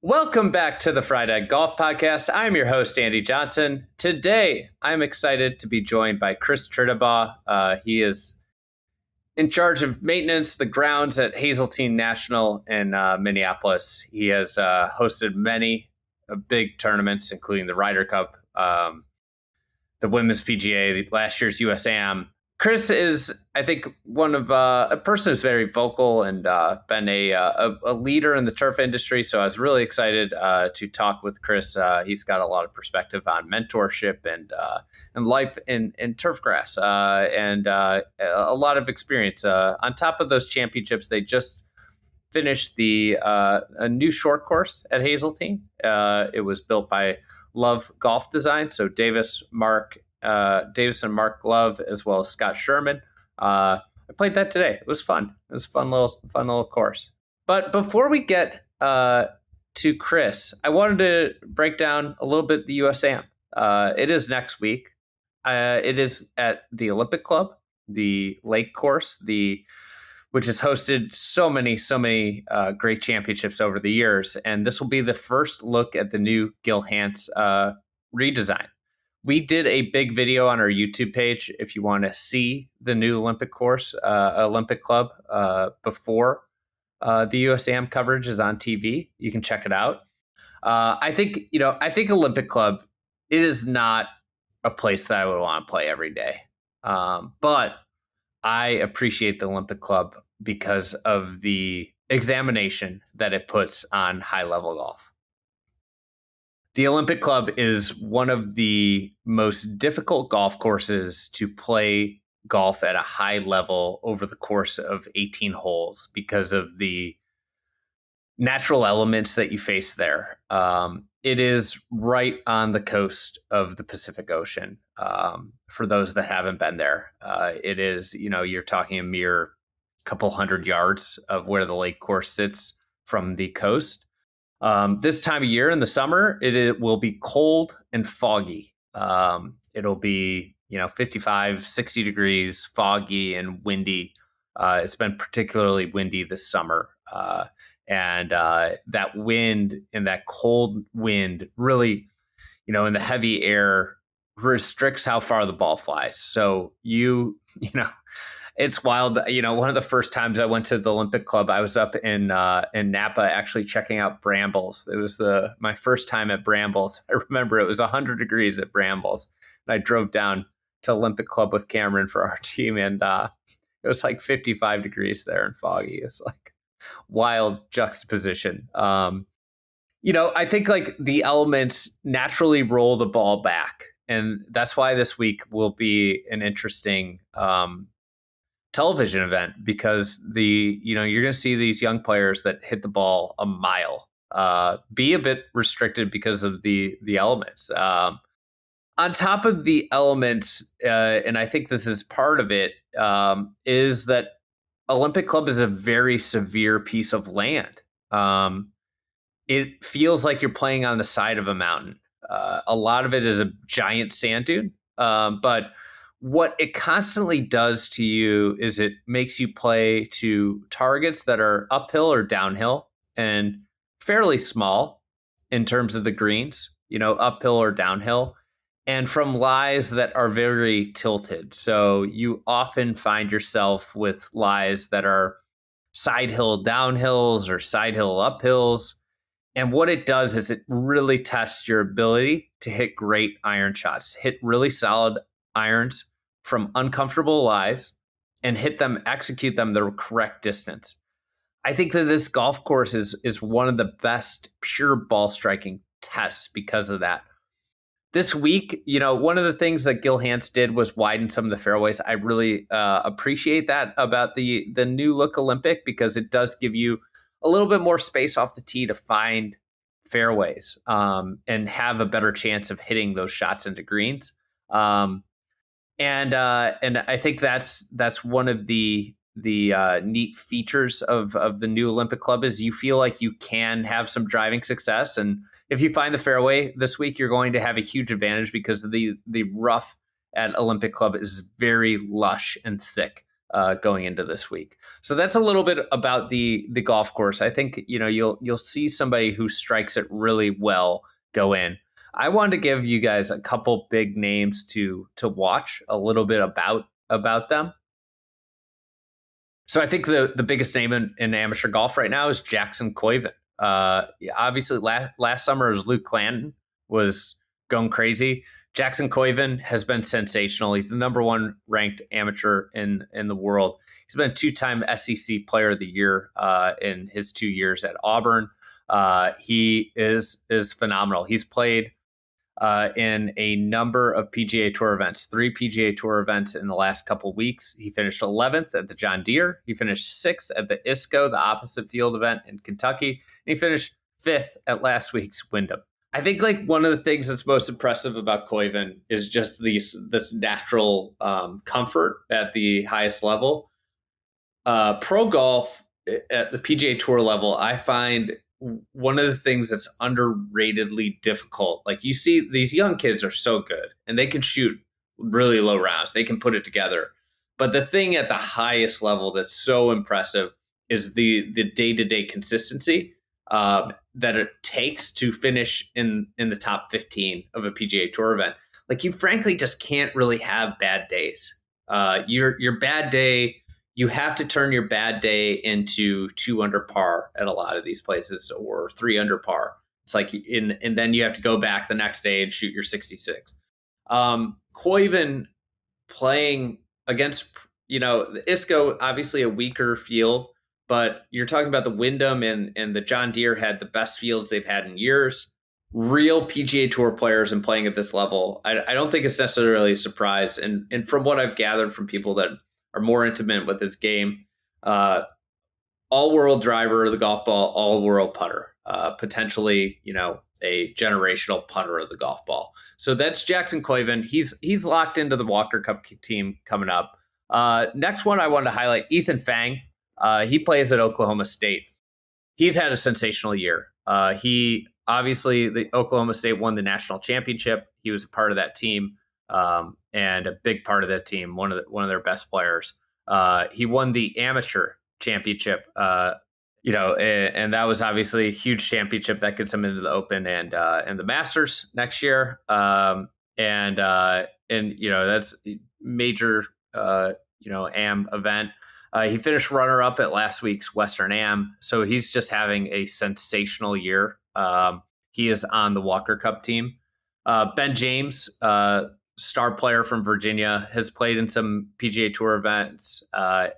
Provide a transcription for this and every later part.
Welcome back to the Fried Egg Golf Podcast. I'm your host, Andy Johnson. Today, I'm excited to be joined by Chris Tritabaugh. He is in charge of maintenance, the grounds at Hazeltine National in Minneapolis. He has hosted many big tournaments, including the Ryder Cup, the Women's PGA, last year's USAM. Chris is, I think, one of a person who's very vocal and been a leader in the turf industry. So I was really excited to talk with Chris. He's got a lot of perspective on mentorship and life in turfgrass and a lot of experience. On top of those championships, they just finished a new short course at Hazeltine. It was built by Love Golf Design. So Davis and Mark Love, as well as Scott Sherman. I played that today. It was fun. It was a fun little course. But before we get to Chris, I wanted to break down a little bit the USAM. It is next week. It is at the Olympic Club, the Lake Course, which has hosted so many great championships over the years. And this will be the first look at the new Gil Hanse redesign. We did a big video on our YouTube page if you want to see the new Olympic course, Olympic Club, before the USAM coverage is on TV. You can check it out. I think Olympic Club, it is not a place that I would want to play every day. But I appreciate the Olympic Club because of the examination that it puts on high-level golf. The Olympic Club is one of the most difficult golf courses to play golf at a high level over the course of 18 holes because of the natural elements that you face there. It is right on the coast of the Pacific Ocean. For those that haven't been there, it is, you're talking a mere couple hundred yards of where the lake course sits from the coast. This time of year in the summer, it will be cold and foggy. It'll be, 55, 60 degrees, foggy and windy. It's been particularly windy this summer. And that wind and that cold wind really, in the heavy air restricts how far the ball flies. So it's wild. One of the first times I went to the Olympic Club, I was up in Napa actually checking out brambles. It was my first time at brambles. I remember it was 100 degrees at brambles. And I drove down to Olympic Club with Cameron for our team, and it was like 55 degrees there and foggy. It's like wild juxtaposition. I think like the elements naturally roll the ball back. And that's why this week will be an interesting television event, because you're going to see these young players that hit the ball a mile be a bit restricted because of the elements. On top of the elements, and I think this is part of it, is that Olympic Club is a very severe piece of land. It feels like you're playing on the side of a mountain. A lot of it is a giant sand dune, but what it constantly does to you is it makes you play to targets that are uphill or downhill and fairly small in terms of the greens, uphill or downhill, and from lies that are very tilted. So you often find yourself with lies that are side hill downhills or side hill uphills. And what it does is it really tests your ability to hit great iron shots, hit really solid irons from uncomfortable lies and execute them the correct distance. I think that this golf course is one of the best pure ball striking tests because of that. This week, one of the things that Gil Hanse did was widen some of the fairways. I really appreciate that about the new look Olympic, because it does give you a little bit more space off the tee to find fairways and have a better chance of hitting those shots into greens. And I think that's one of the neat features of the new Olympic Club is you feel like you can have some driving success. And if you find the fairway this week, you're going to have a huge advantage because the rough at Olympic Club is very lush and thick. going into this week. So that's a little bit about the golf course. I think you'll see somebody who strikes it really well go in. I wanted to give you guys a couple big names to watch a little bit about them. So I think the biggest name in amateur golf right now is Jackson Koiven. Obviously, last summer was Luke Clanton was going crazy. Jackson Koiven has been sensational. He's the number one ranked amateur in the world. He's been a two-time SEC Player of the Year in his 2 years at Auburn. He is phenomenal. He's played in a number of PGA Tour events, 3 PGA Tour events in the last couple weeks. He finished 11th at the John Deere. He finished 6th at the ISCO, the opposite field event in Kentucky. And he finished 5th at last week's Wyndham. I think like one of the things that's most impressive about Koiven is just this natural comfort at the highest level. Pro golf at the PGA Tour level, I find one of the things that's underratedly difficult. Like you see these young kids are so good and they can shoot really low rounds. They can put it together. But the thing at the highest level that's so impressive is the day-to-day consistency that it takes to finish in the top 15 of a PGA Tour event. Like you frankly just can't really have bad days. Your bad day, you have to turn your bad day into 2 under par at a lot of these places or 3 under par. It's like, and then you have to go back the next day and shoot your 66. Koiven playing against, the ISCO, obviously a weaker field, but you're talking about the Wyndham and the John Deere had the best fields they've had in years. Real PGA Tour players and playing at this level, I don't think it's necessarily a surprise. And from what I've gathered from people that are more intimate with his game, all-world driver of the golf ball, all-world putter, potentially, a generational putter of the golf ball. So that's Jackson Koiven. He's locked into the Walker Cup team coming up. Next one I wanted to highlight, Ethan Fang. He plays at Oklahoma State. He's had a sensational year. The Oklahoma State won the national championship. He was a part of that team, and a big part of that team, one of their best players. He won the amateur championship, and that was obviously a huge championship that gets him into the Open and the Masters next year. And that's major, AM event. He finished runner-up at last week's Western Am, so he's just having a sensational year. He is on the Walker Cup team. Ben James, star player from Virginia, has played in some PGA Tour events.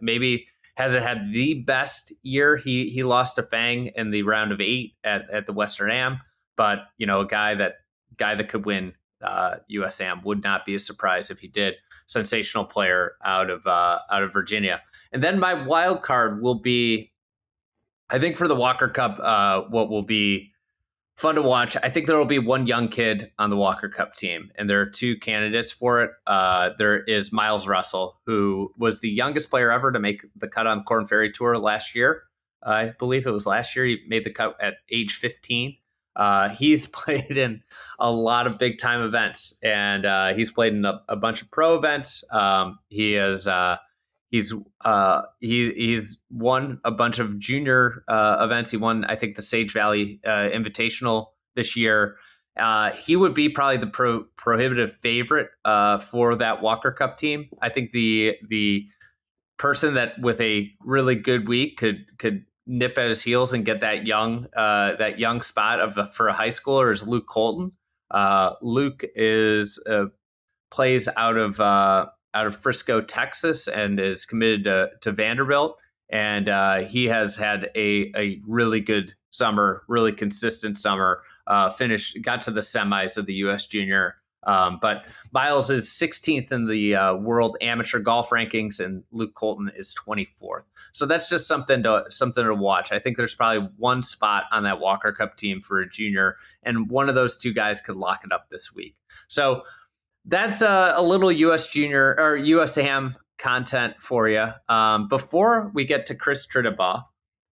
Maybe hasn't had the best year. He lost to Fang in the round of 8 at the Western Am, but a guy that could win US Am would not be a surprise if he did. Sensational player out of Virginia. And then my wild card will be, I think for the Walker Cup, what will be fun to watch. I think there will be one young kid on the Walker Cup team, and there are 2 candidates for it. There is Miles Russell, who was the youngest player ever to make the cut on the Korn Ferry Tour last year. I believe it was last year. He made the cut at age 15. He's played in a lot of big time events, and he's played in a bunch of pro events. He's won a bunch of junior events. He won, I think, the Sage Valley Invitational this year. He would be probably the prohibitive favorite for that Walker Cup team. I think the person that with a really good week could nip at his heels and get that young spot for a high schooler is Luke Colton. Luke plays out of Frisco, Texas, and is committed to Vanderbilt. And he has had a really good summer, really consistent summer. Got to the semis of the U.S. Junior. But Miles is 16th in the world amateur golf rankings, and Luke Colton is 24th. So that's just something to watch. I think there's probably one spot on that Walker Cup team for a junior, and one of those 2 guys could lock it up this week. So that's a little U.S. Junior or U.S. Am content for you. Before we get to Chris Tritabaugh,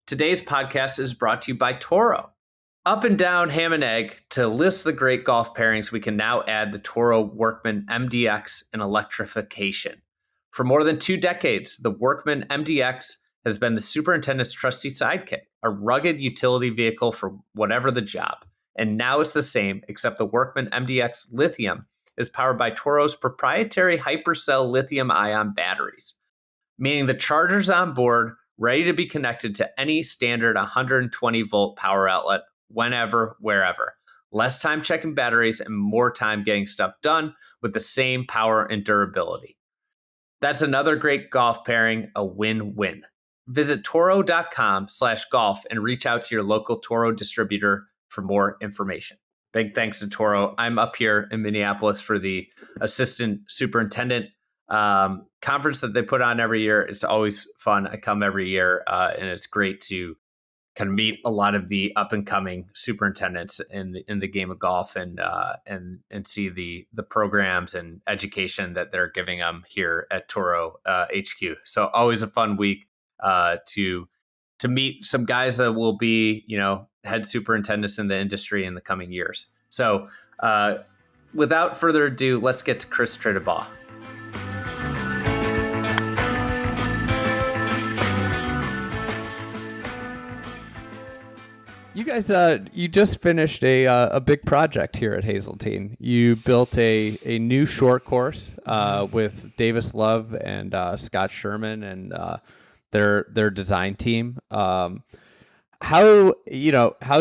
today's podcast is brought to you by Toro. Up and down ham and egg, to list the great golf pairings, we can now add the Toro Workman MDX and electrification. For more than 2 decades, the Workman MDX has been the superintendent's trusty sidekick, a rugged utility vehicle for whatever the job. And now it's the same, except the Workman MDX Lithium is powered by Toro's proprietary Hypercell lithium-ion batteries, meaning the charger's on board, ready to be connected to any standard 120-volt power outlet, whenever, wherever. Less time checking batteries and more time getting stuff done with the same power and durability. That's another great golf pairing, a win-win. Visit toro.com/golf and reach out to your local Toro distributor for more information. Big thanks to Toro. I'm up here in Minneapolis for the assistant superintendent conference that they put on every year. It's always fun. I come every year, and it's great to kind of meet a lot of the up and coming superintendents in the game of golf and see the programs and education that they're giving them here at Toro HQ. So always a fun week to meet some guys that will be, head superintendents in the industry in the coming years. So without further ado, let's get to Chris Tritabaugh. You guys, you just finished a big project here at Hazeltine. You built a new short course with Davis Love and Scott Sherman and their design team. How's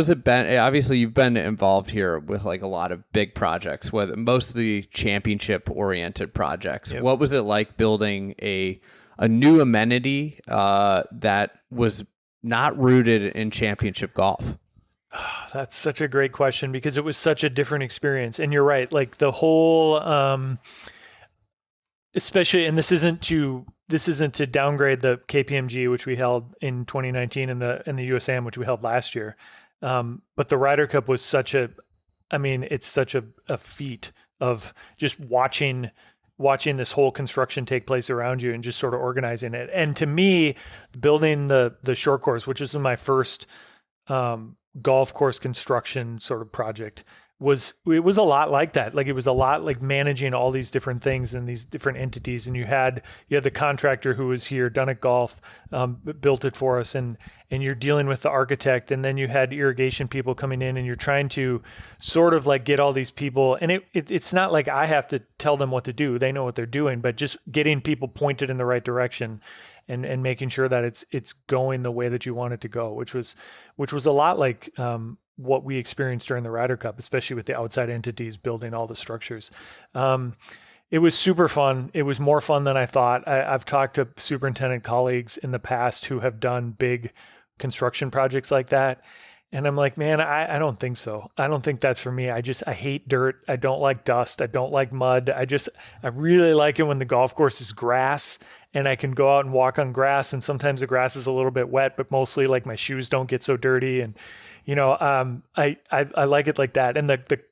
it been? Obviously, you've been involved here with like a lot of big projects, with most of the championship-oriented projects. Yep. What was it like building a new amenity that was not rooted in championship golf? That's such a great question because it was such a different experience. And you're right, like the whole, especially, and this isn't to downgrade the KPMG, which we held in 2019 and the USAM, which we held last year. But the Ryder Cup was it's such a feat of just watching this whole construction take place around you and just sort of organizing it. And to me, building the short course, which is my first golf course construction sort of project, was a lot like that. Like it was a lot like managing all these different things and these different entities. And you had the contractor who was here, Dunnett Golf, built it for us, and you're dealing with the architect, and then you had irrigation people coming in, and you're trying to sort of like get all these people. And it's not like I have to tell them what to do; they know what they're doing. But just getting people pointed in the right direction, and making sure that it's going the way that you want it to go, which was a lot like what we experienced during the Ryder Cup, especially with the outside entities building all the structures. It was super fun. It was more fun than I thought. I've talked to superintendent colleagues in the past who have done big construction projects like that. And I'm like, man, I don't think so. I don't think that's for me. I hate dirt. I don't like dust. I don't like mud. I really like it when the golf course is grass and I can go out and walk on grass. And sometimes the grass is a little bit wet, but mostly like my shoes don't get so dirty. And, I like it like that. And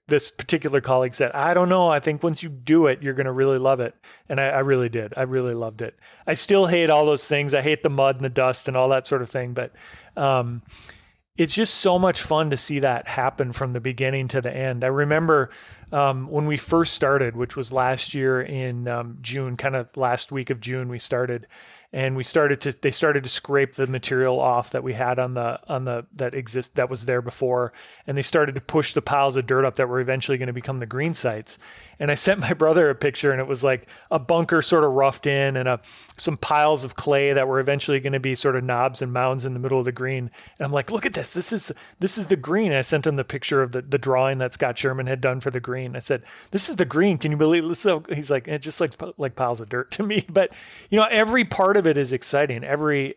this particular colleague said, I don't know. I think once you do it, you're going to really love it. And I really did. I really loved it. I still hate all those things. I hate the mud and the dust and all that sort of thing. But, it's just so much fun to see that happen from the beginning to the end. I remember when we first started, which was last year in June, kind of last week of June, we started, and they started to scrape the material off that we had on the that was there before, and they started to push the piles of dirt up that were eventually going to become the green sites. And I sent my brother a picture, and it was like a bunker sort of roughed in and some piles of clay that were eventually going to be sort of knobs and mounds in the middle of the green. And I'm like, look at this. This is the green. And I sent him the picture of the drawing that Scott Sherman had done for the green. I said, this is the green. Can you believe this? So he's like, it just looks like piles of dirt to me. But every part of it is exciting. Every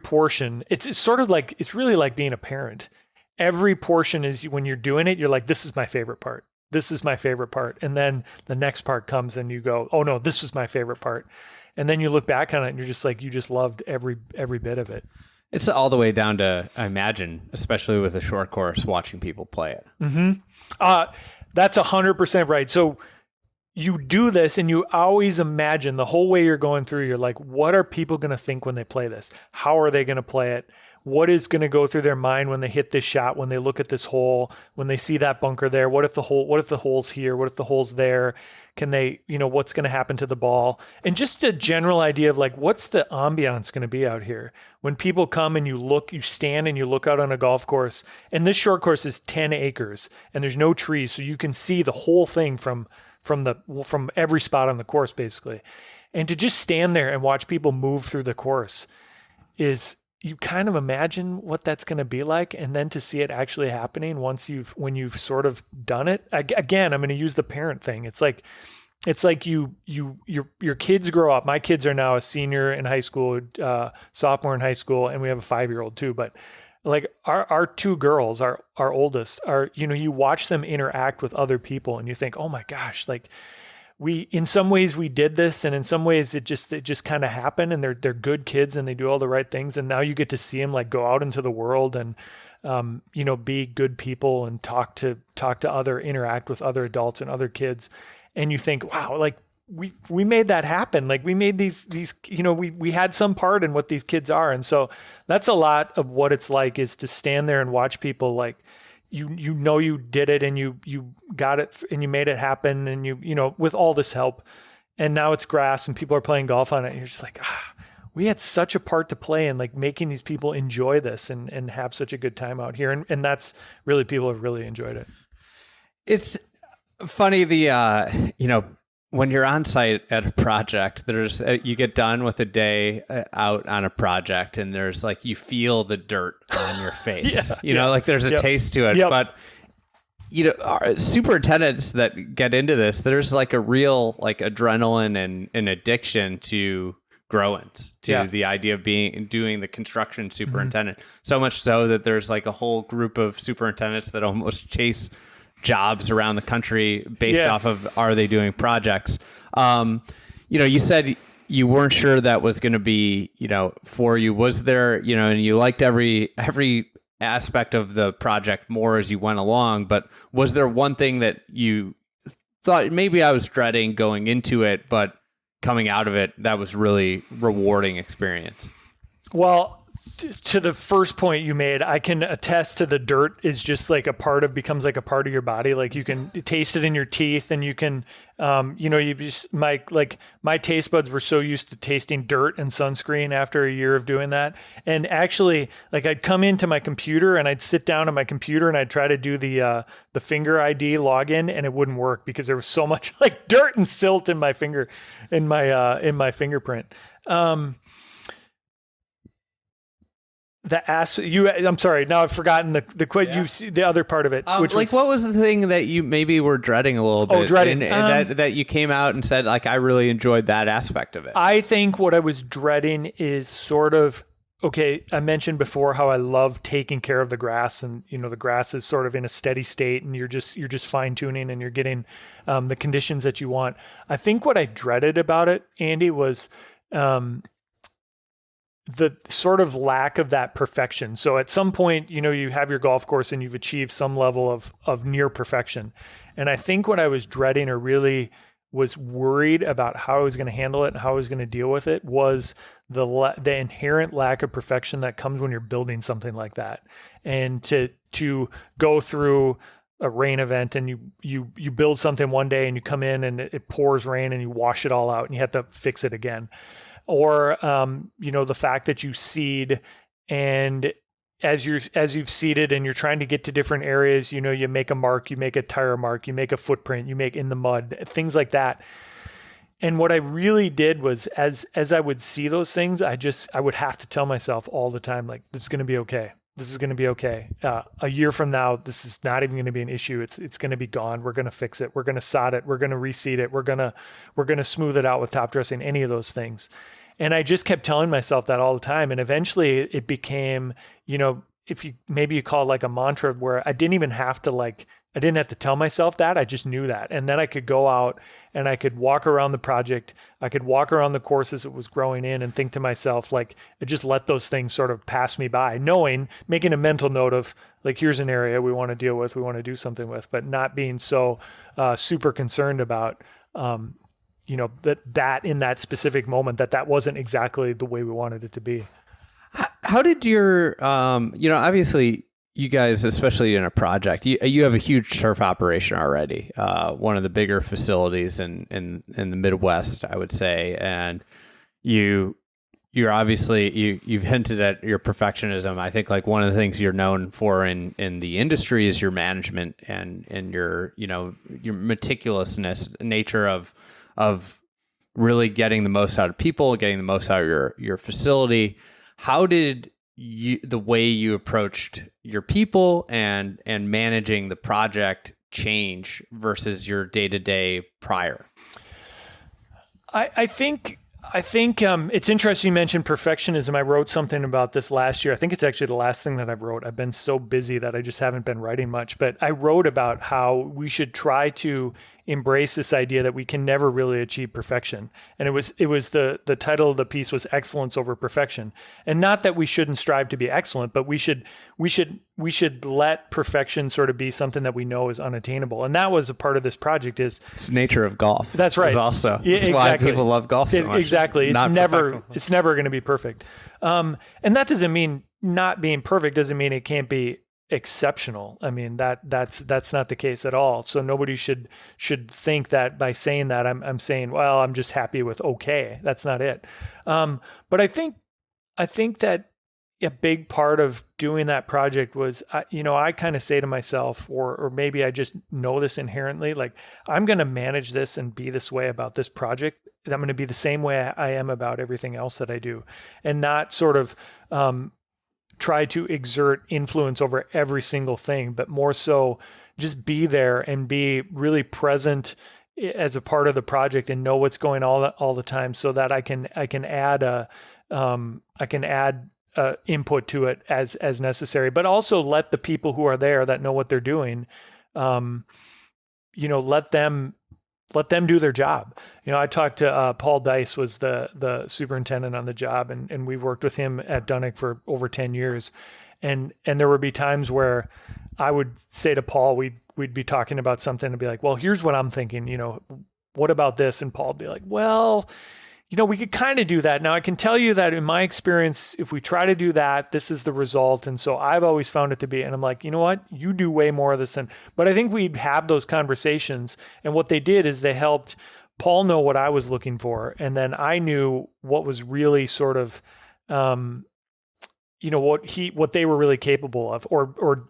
portion, it's sort of like, it's really like being a parent. Every portion is, when you're doing it, you're like, this is my favorite part. This is my favorite part. And then the next part comes and you go, oh no, this was my favorite part. And then you look back on it and you're just like, you just loved every bit of it. It's all the way down to, I imagine, especially with a short course, watching people play it. Mm-hmm. That's 100% right. So you do this and you always imagine the whole way you're going through, you're like, what are people going to think when they play this? How are they going to play it? What is going to go through their mind when they hit this shot, when they look at this hole, when they see that bunker there? What if the hole's here? What if the hole's there? Can they, what's going to happen to the ball? And just a general idea of like, what's the ambiance going to be out here? When people come and you stand and you look out on a golf course, and this short course is 10 acres and there's no trees. So you can see the whole thing from every spot on the course, basically. And to just stand there and watch people move through the course you kind of imagine what that's going to be like. And then to see it actually happening when you've sort of done it again, I'm going to use the parent thing. It's like your kids grow up. My kids are now a senior in high school, sophomore in high school, and we have a 5-year-old too. But like our two girls, our oldest are, you watch them interact with other people and you think, oh my gosh, like in some ways we did this, and in some ways it just kind of happened, and they're good kids and they do all the right things. And now you get to see them like go out into the world and, be good people and talk to interact with other adults and other kids. And you think, wow, like we made that happen. Like we made these, we had some part in what these kids are. And so that's a lot of what it's like, is to stand there and watch people like, you did it and you got it and you made it happen, and you with all this help, and now it's grass and people are playing golf on it. And you're just like, we had such a part to play in like making these people enjoy this and have such a good time out here. And that's really, people have really enjoyed it. It's funny, when you're on site at a project, there's you get done with a day out on a project, and there's like you feel the dirt on your face. Like there's a taste to it. But our superintendents that get into this, there's like a real like adrenaline and an addiction to growing, to the idea of doing the construction superintendent. So much so that there's like a whole group of superintendents that almost chase jobs around the country based off of, are they doing projects? You said you weren't sure that was going to be, for you. Was there, and you liked every aspect of the project more as you went along, but was there one thing that you thought maybe I was dreading going into it, but coming out of it, that was really rewarding experience? Well, to the first point you made, I can attest to the dirt is just like becomes like a part of your body. Like you can taste it in your teeth, and you can, my taste buds were so used to tasting dirt and sunscreen after a year of doing that. And actually, like I'd come into my computer and I'd sit down on my computer and I'd try to do the finger ID login, and it wouldn't work because there was so much like dirt and silt in my fingerprint. I'm sorry. Now I've forgotten the other part of it. What was the thing that you maybe were dreading a little bit? Oh, dreading. That you came out and said, like, I really enjoyed that aspect of it. I think what I was dreading is sort of, okay, I mentioned before how I love taking care of the grass, and, the grass is sort of in a steady state, and you're just fine tuning, and you're getting the conditions that you want. I think what I dreaded about it, Andy, was, the sort of lack of that perfection. So at some point, you have your golf course and you've achieved some level of near perfection. And I think what I was dreading, or really was worried about how I was going to handle it and how I was going to deal with it, was the inherent lack of perfection that comes when you're building something like that. And to go through a rain event, and you build something one day and you come in and it pours rain and you wash it all out and you have to fix it again. Or, the fact that you seed, and as you've seeded and you're trying to get to different areas, you make a mark, you make a tire mark, you make a footprint, you make in the mud, things like that. And what I really did was, as I would see those things, I would have to tell myself all the time, like, this is going to be okay. This is going to be okay. A year from now, this is not even going to be an issue. It's going to be gone. We're going to fix it. We're going to sod it. We're going to reseed it. We're going to smooth it out with top dressing, any of those things. And I just kept telling myself that all the time. And eventually it became, if you call it like a mantra, where I didn't have to tell myself that. I just knew that. And then I could go out and I could walk around the project. I could walk around the courses it was growing in and think to myself, like, I just let those things sort of pass me by, making a mental note of, like, here's an area we want to deal with, we want to do something with, but not being so super concerned about, that in that specific moment, that wasn't exactly the way we wanted it to be. How did your, obviously you guys, especially in a project, you have a huge turf operation already, one of the bigger facilities in the Midwest, I would say, and you're obviously you've hinted at your perfectionism. I think like one of the things you're known for in the industry is your management and your your meticulousness nature of really getting the most out of people, getting the most out of your facility. How did the way you approached your people and managing the project change versus your day-to-day prior? I think it's interesting you mentioned perfectionism. I wrote something about this last year. I think it's actually the last thing that I've wrote. I've been so busy that I just haven't been writing much, but I wrote about how we should try to embrace this idea that we can never really achieve perfection. And it was the title of the piece was Excellence Over Perfection. And not that we shouldn't strive to be excellent, but we should let perfection sort of be something that we know is unattainable. And that was a part of this project it's the nature of golf. That's right. Also, that's why people love golf so much. Exactly. It's never going to be perfect. And that doesn't mean not being perfect doesn't mean it can't be exceptional. I mean, that's not the case at all. So nobody should think that by saying that I'm saying, well, I'm just happy with okay. That's not it. But I think that a big part of doing that project was, I kind of say to myself, or maybe I just know this inherently, like I'm going to manage this and be this way about this project. I'm going to be the same way I am about everything else that I do, and not sort of try to exert influence over every single thing, but more so just be there and be really present as a part of the project and know what's going on all the time, so that I can add input to it as necessary, but also let the people who are there that know what they're doing, let them do their job. I talked to Paul Dice, was the superintendent on the job, and we've worked with him at Dunnick for over 10 years. And there would be times where I would say to Paul, we'd be talking about something and be like, well, here's what I'm thinking, what about this? And Paul would be like, well, we could kind of do that. Now I can tell you that in my experience, if we try to do that, this is the result. And so I've always found it to be, and I'm like, you know what, you do way more of this. But I think we'd have those conversations. And what they did is they helped Paul know what I was looking for. And then I knew what was really sort of, what they were really capable of, or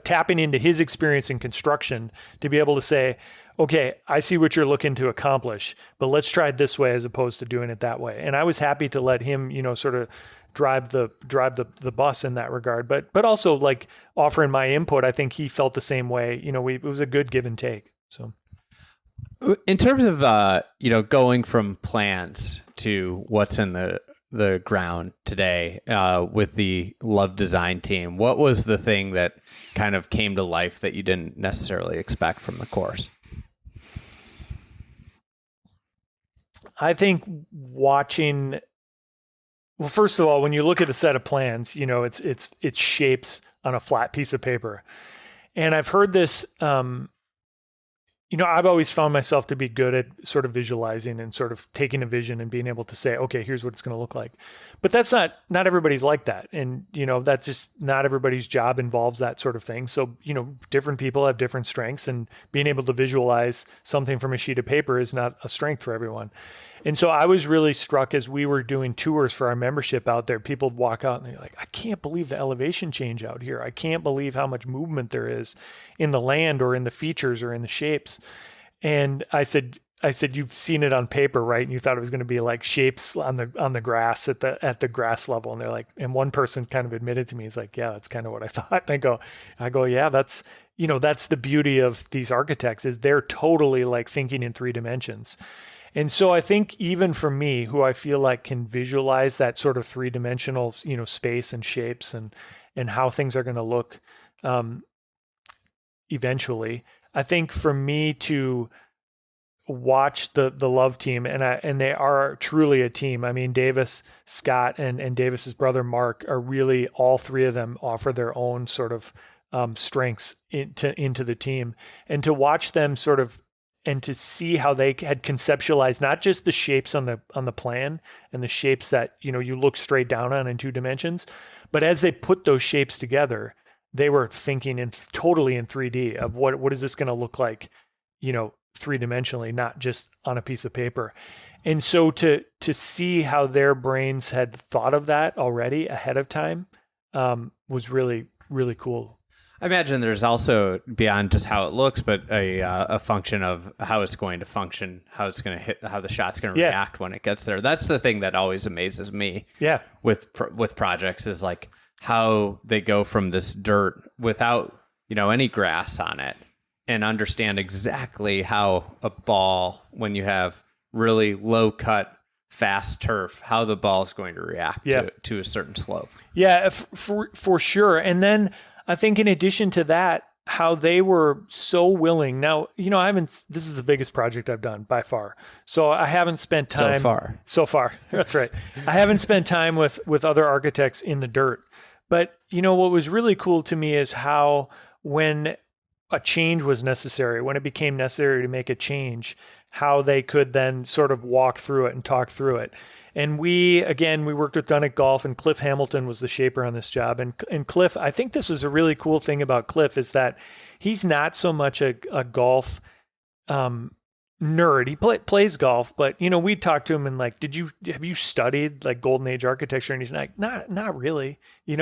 tapping into his experience in construction to be able to say, okay, I see what you're looking to accomplish, but let's try it this way as opposed to doing it that way. And I was happy to let him, sort of drive the bus in that regard, but also like offering my input. I think he felt the same way. It was a good give and take. So in terms of, going from plans to what's in the ground today, with the Love Design team, what was the thing that kind of came to life that you didn't necessarily expect from the course? I think watching, well, first of all, when you look at a set of plans, it's shapes on a flat piece of paper. And I've heard this, I've always found myself to be good at sort of visualizing and sort of taking a vision and being able to say, okay, here's what it's going to look like. But that's not everybody's like that. And, that's just not everybody's job involves that sort of thing. So, different people have different strengths, and being able to visualize something from a sheet of paper is not a strength for everyone. And so I was really struck as we were doing tours for our membership out there. People would walk out and they're like, I can't believe the elevation change out here. I can't believe how much movement there is in the land or in the features or in the shapes. And I said, you've seen it on paper, right? And you thought it was going to be like shapes on the grass at the grass level. And they're like, and one person kind of admitted to me, he's like, yeah, that's kind of what I thought. And I go, yeah, that's the beauty of these architects, is they're totally like thinking in 3 dimensions. And so I think even for me, who I feel like can visualize that sort of 3-dimensional, space and shapes and how things are going to look eventually, I think for me to watch the Love team, and they are truly a team. I mean, Davis, Scott, and Davis's brother Mark are really, all 3 of them offer their own sort of strengths into the team, and to watch them sort of, and to see how they had conceptualized not just the shapes on the plan and the shapes that you look straight down on in 2 dimensions, but as they put those shapes together, they were thinking totally in 3D of what is this going to look like, three-dimensionally, not just on a piece of paper. And so to see how their brains had thought of that already ahead of time was really, really cool. I imagine there's also, beyond just how it looks, but a function of how it's going to function, how it's going to hit, how the shot's going to react when it gets there. That's the thing that always amazes me. Yeah. With projects is like how they go from this dirt without any grass on it, and understand exactly how a ball, when you have really low cut, fast turf, how the ball is going to react to a certain slope. Yeah, for sure. And then I think in addition to that, how they were so willing. Now, this is the biggest project I've done by far. So I haven't spent time so far. That's right. I haven't spent time with other architects in the dirt. But what was really cool to me is how when a change was necessary, when it became necessary to make a change, how they could then sort of walk through it and talk through it. And we worked with Dunnick Golf, and Cliff Hamilton was the shaper on this job. And Cliff, I think this was a really cool thing about Cliff, is that he's not so much a golf nerd. He plays golf, but we talked to him and like, have you studied like Golden Age architecture? And he's like, not really. He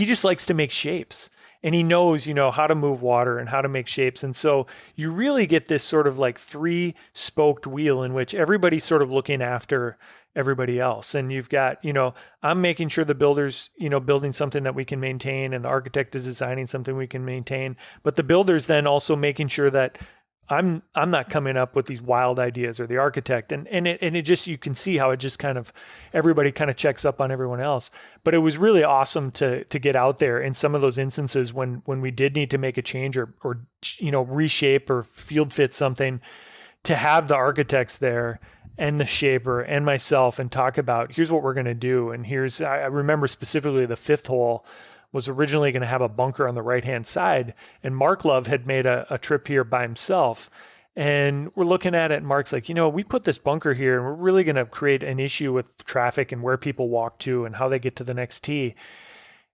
just likes to make shapes. And he knows, how to move water and how to make shapes. And so you really get this sort of like 3-spoked wheel in which everybody's sort of looking after everybody else. And you've got, I'm making sure the builder's, building something that we can maintain, and the architect is designing something we can maintain. But the builder's then also making sure that I'm not coming up with these wild ideas, or the architect, and it just, you can see how it just kind of, everybody kind of checks up on everyone else. But it was really awesome to get out there in some of those instances when we did need to make a change or reshape or field fit something, to have the architects there and the shaper and myself and talk about, here's what we're going to do. And I remember specifically the 5th hole was originally going to have a bunker on the right-hand side. And Mark Love had made a trip here by himself. And we're looking at it, and Mark's like, we put this bunker here, and we're really going to create an issue with traffic and where people walk to and how they get to the next tee.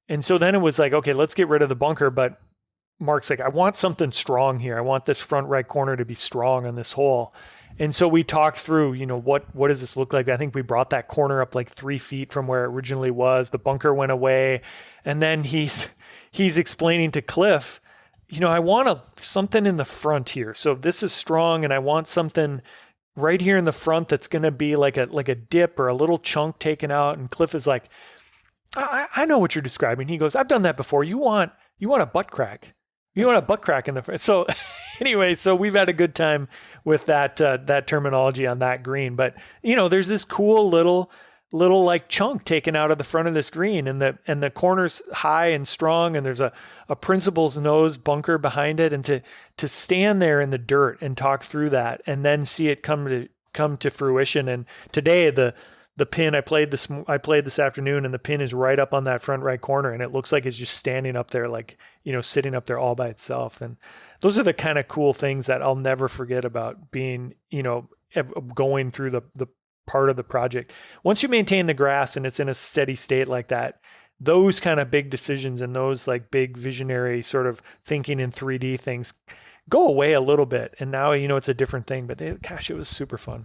And so then it was like, okay, let's get rid of the bunker. But Mark's like, I want something strong here. I want this front right corner to be strong on this hole. And so we talked through, what does this look like? I think we brought that corner up like 3 feet from where it originally was. The bunker went away. And then he's explaining to Cliff, I want something in the front here. So this is strong, and I want something right here in the front that's going to be like a dip or a little chunk taken out. And Cliff is like, I know what you're describing. He goes, I've done that before. You want a butt crack. You want a butt crack in the front. So anyway, so we've had a good time with that terminology on that green. But there's this cool little like chunk taken out of the front of this green, and the corner's high and strong, and there's a principal's nose bunker behind it. And to stand there in the dirt and talk through that, and then see it come to fruition. And today the pin I played this afternoon, and the pin is right up on that front right corner, and it looks like it's just standing up there, like, sitting up there all by itself. And those are the kind of cool things that I'll never forget about being, going through the part of the project. Once you maintain the grass and it's in a steady state like that, those kind of big decisions and those like big visionary sort of thinking in 3D things go away a little bit. And now, it's a different thing, but gosh, it was super fun.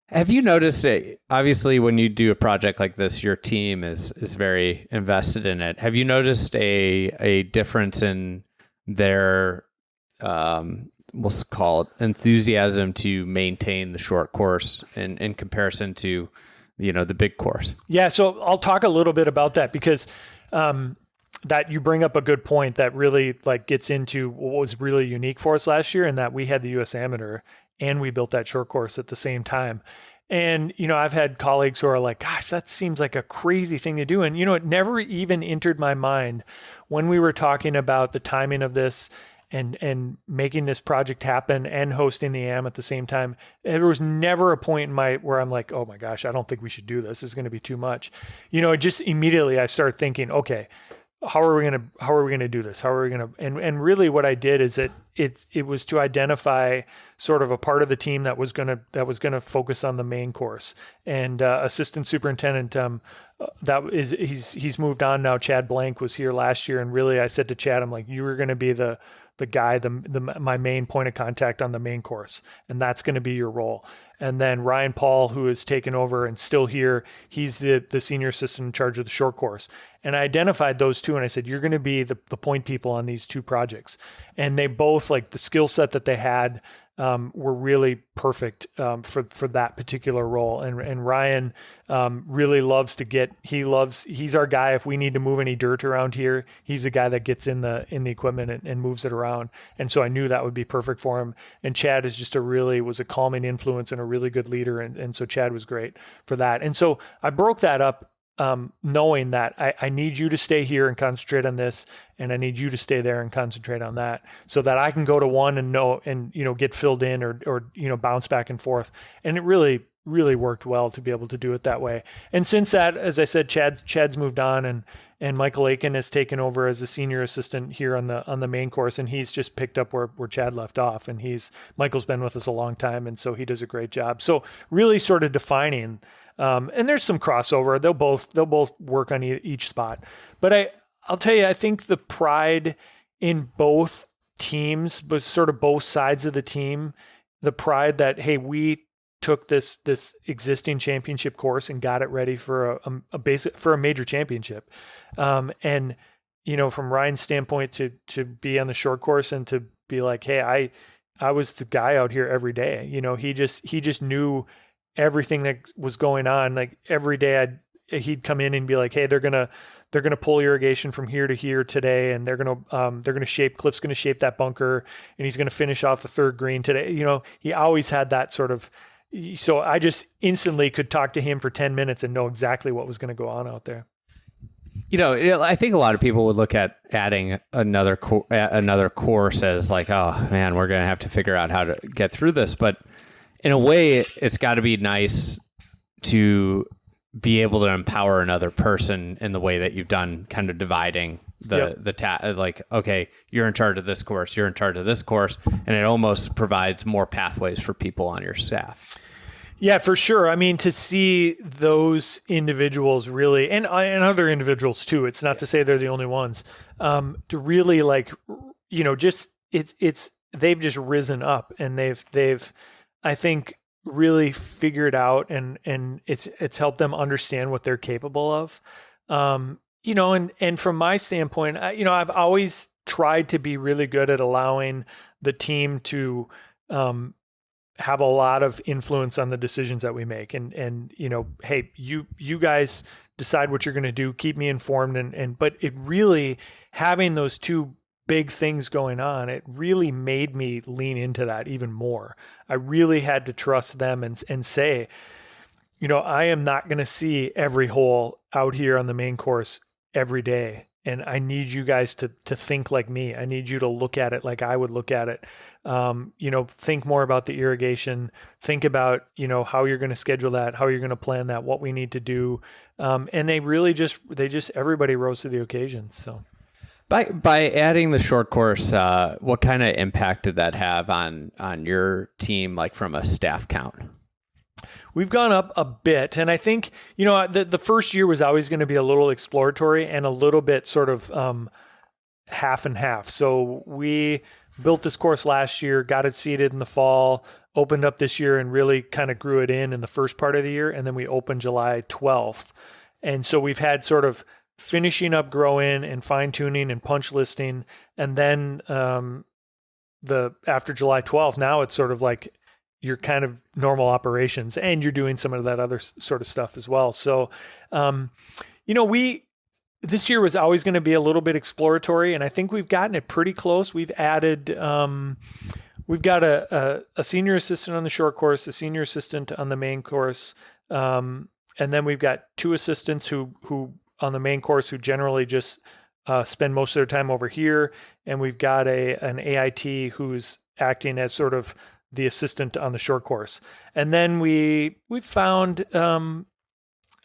Have you noticed it? Obviously, when you do a project like this, your team is very invested in it. Have you noticed a difference in their, we'll call it, enthusiasm to maintain the short course in comparison to, the big course? Yeah, so I'll talk a little bit about that, because that you bring up a good point that really like gets into what was really unique for us last year, and that we had the US Amateur and we built that short course at the same time. And, I've had colleagues who are like, gosh, that seems like a crazy thing to do. And, it never even entered my mind when we were talking about the timing of this and making this project happen and hosting the AM at the same time. There was never a point where I'm like, oh my gosh, I don't think we should do this. It's going to be too much. Just immediately I start thinking, okay, how are we going to do this? How are we going to, and really what I did is it was to identify sort of a part of the team that was going to focus on the main course. And assistant superintendent, he's moved on now. Chad Blank was here last year. And really I said to Chad, I'm like, you were going to be the guy, my main point of contact on the main course. And that's going to be your role. And then Ryan Paul, who has taken over and still here, he's the senior assistant in charge of the short course. And I identified those two and I said, you're going to be the point people on these two projects. And they both, like the skill set that they had, were really perfect for that particular role. And Ryan really loves he's our guy. If we need to move any dirt around here, he's the guy that gets in the equipment and moves it around. And so I knew that would be perfect for him. And Chad is just was a calming influence and a really good leader. And so Chad was great for that. And so I broke that up, knowing that I need you to stay here and concentrate on this, and I need you to stay there and concentrate on that, so that I can go to one and get filled in or bounce back and forth. And it really, really worked well to be able to do it that way. And since that, as I said, Chad's moved on, and Michael Aiken has taken over as a senior assistant here on the main course, and he's just picked up where Chad left off. And Michael's been with us a long time, and so he does a great job. So really sort of defining. And there's some crossover. They'll both work on each spot. But I'll tell you, I think the pride in both teams, but sort of both sides of the team, the pride that, hey, we took this existing championship course and got it ready for a major championship. And from Ryan's standpoint, to be on the short course and to be like, hey, I was the guy out here every day. He just knew everything that was going on. Like every day he'd come in and be like, hey, they're going to pull irrigation from here to here today. And they're going to shape, Cliff's going to shape that bunker, and he's going to finish off the third green today. He always had that sort of, so I just instantly could talk to him for 10 minutes and know exactly what was going to go on out there. I think a lot of people would look at adding another course as like, oh man, we're going to have to figure out how to get through this. But in a way, it's got to be nice to be able to empower another person in the way that you've done, kind of dividing like, okay, you're in charge of this course, you're in charge of this course, and it almost provides more pathways for people on your staff. Yeah, for sure. I mean, to see those individuals really, and other individuals too, it's not to say they're the only ones, to really they've just risen up, and they've I think really figured out and it's helped them understand what they're capable of. And from my standpoint, I've always tried to be really good at allowing the team to have a lot of influence on the decisions that we make. And hey, you guys decide what you're going to do, keep me informed. But it really, having those two big things going on, it really made me lean into that even more. I really had to trust them and say, I am not going to see every hole out here on the main course every day. And I need you guys to think like me. I need you to look at it like I would look at it. Think more about the irrigation, think about, how you're going to schedule that, how you're going to plan that, what we need to do. And they really everybody rose to the occasion. So. By adding the short course, what kind of impact did that have on your team, like from a staff count? We've gone up a bit, and I think the first year was always going to be a little exploratory and a little bit sort of half and half. So we built this course last year, got it seeded in the fall, opened up this year, and really kind of grew it in the first part of the year, and then we opened July 12th. And so we've had sort of finishing up grow in and fine tuning and punch listing. And then after July 12th, now it's sort of like your kind of normal operations, and you're doing some of that other sort of stuff as well. So, this year was always going to be a little bit exploratory, and I think we've gotten it pretty close. We've added, we've got a senior assistant on the short course, a senior assistant on the main course. And then we've got two assistants who on the main course who generally just spend most of their time over here. And we've got an AIT who's acting as sort of the assistant on the short course. And then we found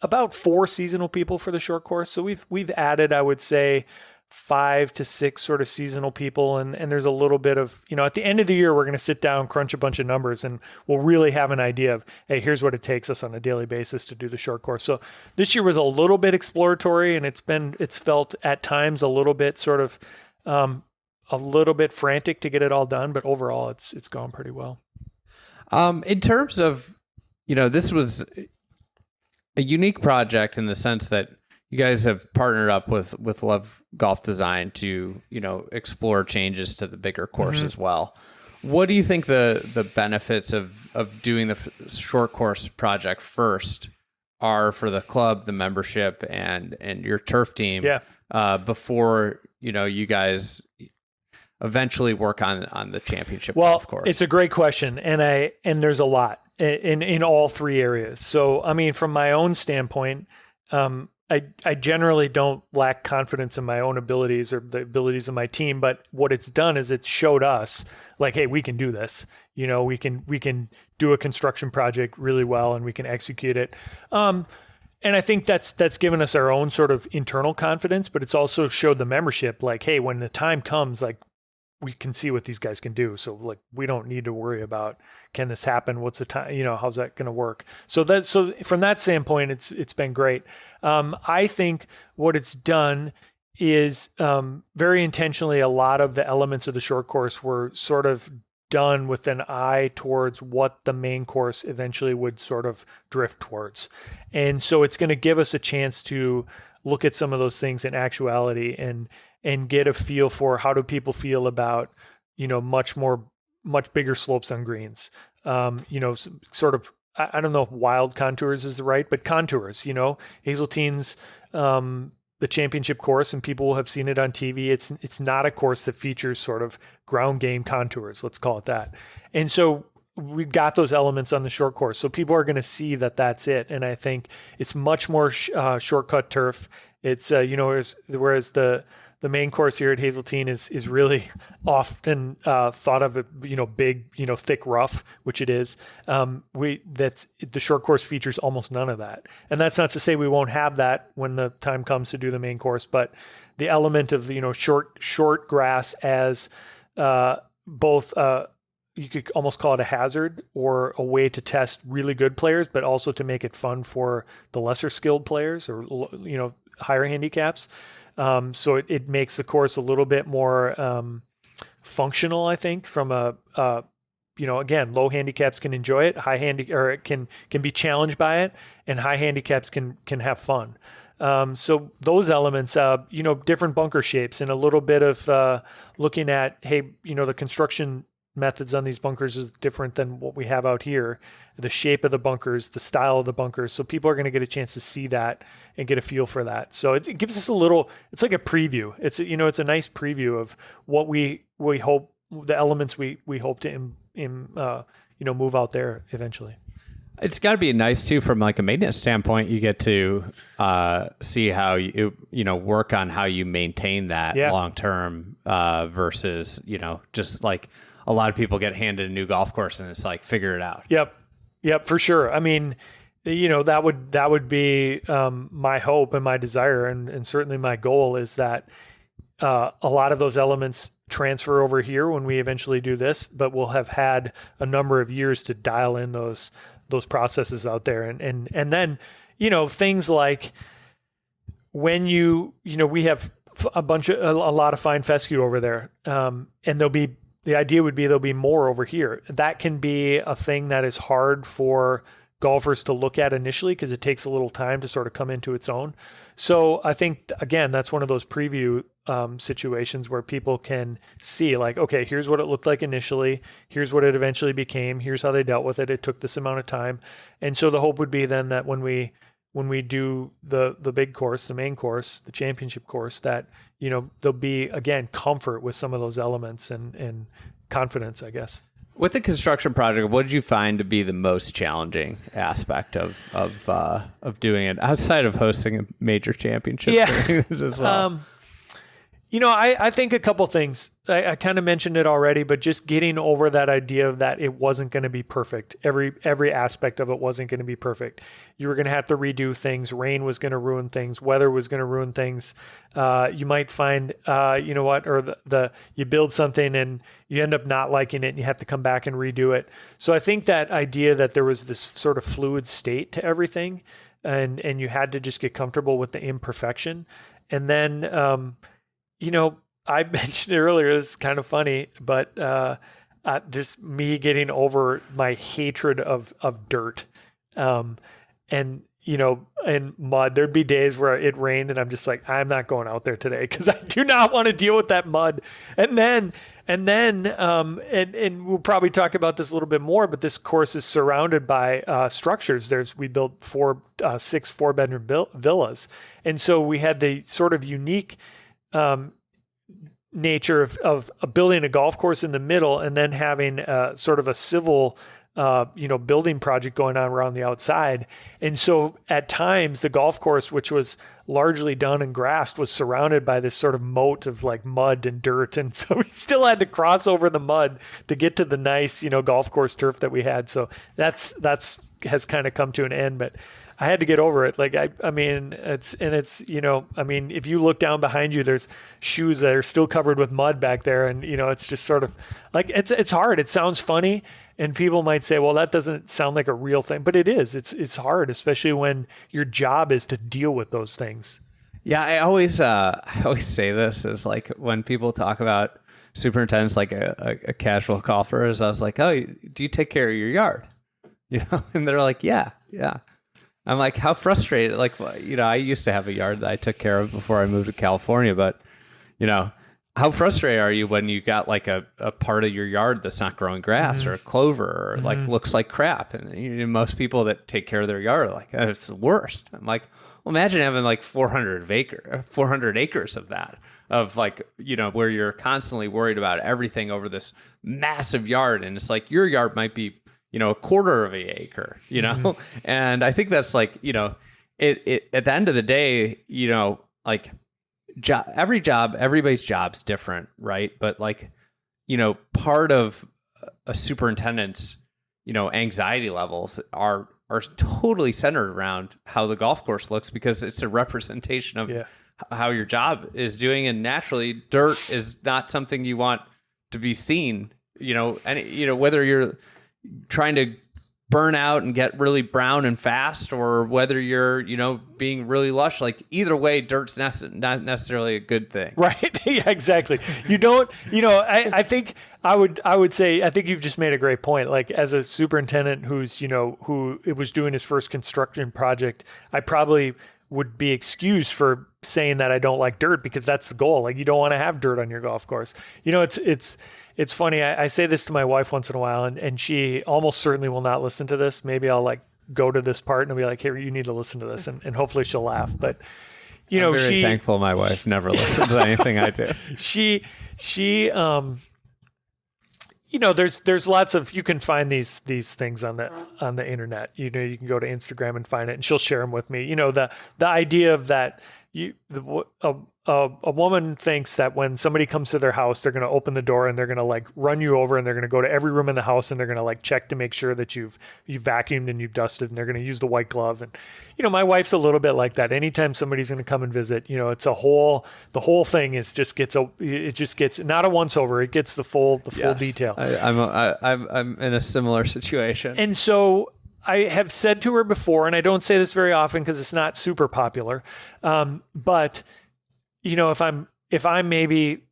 about 4 seasonal people for the short course. So we've added, I would say, 5 to 6 sort of seasonal people. And there's a little bit of, at the end of the year, we're going to sit down, crunch a bunch of numbers, and we'll really have an idea of, hey, here's what it takes us on a daily basis to do the short course. So this year was a little bit exploratory, and it's felt at times a little bit sort of, a little bit frantic to get it all done, but overall it's gone pretty well. In terms of, this was a unique project in the sense that you guys have partnered up with Love Golf Design to, explore changes to the bigger course as well. What do you think the benefits of doing the short course project first are for the club, the membership, and your turf team? Before, you guys eventually work on the championship golf course? It's a great question. And there's a lot in all 3 areas. So, I mean, from my own standpoint, I generally don't lack confidence in my own abilities or the abilities of my team, but what it's done is it's showed us like, hey, we can do this. We can do a construction project really well, and we can execute it. And I think that's given us our own sort of internal confidence, but it's also showed the membership like, hey, when the time comes, like, we can see what these guys can do. So like, we don't need to worry about, can this happen? What's the time? How's that going to work? So from that standpoint, it's been great. I think what it's done is very intentionally, a lot of the elements of the short course were sort of done with an eye towards what the main course eventually would sort of drift towards. And so it's going to give us a chance to look at some of those things in actuality and get a feel for how do people feel about, much bigger slopes on greens. Sort of, I don't know if wild contours is the right, but contours, Hazeltine's, the championship course, and people will have seen it on TV. It's not a course that features sort of ground game contours, let's call it that. And so we've got those elements on the short course. So people are going to see that that's it. And I think it's much more shortcut turf. It's, whereas the main course here at Hazeltine is really often thought of, big, thick rough, which it is. The short course features almost none of that. And that's not to say we won't have that when the time comes to do the main course, but the element of, short grass as both, you could almost call it a hazard or a way to test really good players, but also to make it fun for the lesser skilled players or, higher handicaps. So it makes the course a little bit more functional, I think, from again, low handicaps can enjoy it, or can be challenged by it, and high handicaps can have fun. So those elements, different bunker shapes and a little bit of looking at, hey, the construction methods on these bunkers is different than what we have out here. The shape of the bunkers, the style of the bunkers. So people are going to get a chance to see that and get a feel for that. So it gives us it's like a preview. It's a nice preview of what we hope, the elements we hope to move out there eventually. It's got to be nice too, from like a maintenance standpoint. You get to see how you work on how you maintain that long term versus just like a lot of people get handed a new golf course and it's like, figure it out. Yep, for sure. I mean, that would be my hope and my desire, and certainly my goal is that a lot of those elements transfer over here when we eventually do this, but we'll have had a number of years to dial in those processes out there. And then, things like when we have a lot of fine fescue over there, and the idea would be there'll be more over here. That can be a thing that is hard for golfers to look at initially because it takes a little time to sort of come into its own. So I think, again, that's one of those preview situations where people can see like, okay, here's what it looked like initially. Here's what it eventually became. Here's how they dealt with it. It took this amount of time. And so the hope would be then that when we do the big course, the main course, the championship course, that, there'll be, again, comfort with some of those elements and confidence, I guess. With the construction project, what did you find to be the most challenging aspect of doing it outside of hosting a major championship as well? I think a couple things. I kind of mentioned it already, but just getting over that idea of that it wasn't going to be perfect. Every aspect of it wasn't going to be perfect. You were going to have to redo things. Rain was going to ruin things. Weather was going to ruin things. You might find, or you build something and you end up not liking it and you have to come back and redo it. So I think that idea that there was this sort of fluid state to everything and you had to just get comfortable with the imperfection. And then, I mentioned it earlier, this is kind of funny, but just me getting over my hatred of dirt. And mud. There'd be days where it rained and I'm just like, I'm not going out there today because I do not want to deal with that mud. And then we'll probably talk about this a little bit more, but this course is surrounded by structures. We built 6 4-bedroom villas. And so we had the sort of unique nature of building a golf course in the middle and then having sort of a civil building project going on around the outside. And so at times the golf course, which was largely done and grassed, was surrounded by this sort of moat of like mud and dirt. And so we still had to cross over the mud to get to the nice, golf course turf that we had. So that's has kind of come to an end, but I had to get over it. Like, if you look down behind you, there's shoes that are still covered with mud back there. And, it's just sort of like, it's hard. It sounds funny. And people might say, well, that doesn't sound like a real thing, but it is. It's hard, especially when your job is to deal with those things. Yeah, I always say this is like when people talk about superintendents like a casual golfer, is I was like, oh, do you take care of your yard? And they're like, yeah. I'm like, how frustrated? Like, I used to have a yard that I took care of before I moved to California, but how frustrated are you when you got like a part of your yard that's not growing grass or a clover or like looks like crap? And most people that take care of their yard are like, oh, it's the worst. I'm like, well, imagine having like 400 acres of that, of like, where you're constantly worried about everything over this massive yard. And it's like your yard might be, a quarter of an acre, and I think that's like, it at the end of the day, like, everybody's job's different, right? But like, part of a superintendent's, anxiety levels are totally centered around how the golf course looks, because it's a representation of how your job is doing. And naturally, dirt is not something you want to be seen, and, whether you're trying to burn out and get really brown and fast, or whether you're, being really lush, like either way, dirt's not necessarily a good thing. Right. Yeah, exactly. You don't, I think I would say, I think you've just made a great point. Like as a superintendent who's, who it was doing his first construction project, I probably would be excused for saying that I don't like dirt, because that's the goal. Like you don't want to have dirt on your golf course. It's funny. I say this to my wife once in a while, and she almost certainly will not listen to this. Maybe I'll like go to this part and I'll be like, hey, you need to listen to this. And hopefully she'll laugh. But, I'm very thankful my wife never listens to anything I do. There's lots of, you can find these things on the internet. You can go to Instagram and find it, and she'll share them with me. The idea of that, a woman thinks that when somebody comes to their house, they're going to open the door and they're going to like run you over, and they're going to go to every room in the house and they're going to like check to make sure that you've vacuumed and you've dusted, and they're going to use the white glove. And, my wife's a little bit like that. Anytime somebody's going to come and visit, it's the whole thing is just gets not a once over. It gets the full detail. I'm in a similar situation. And so I have said to her before, and I don't say this very often because it's not super popular, but if I'm maybe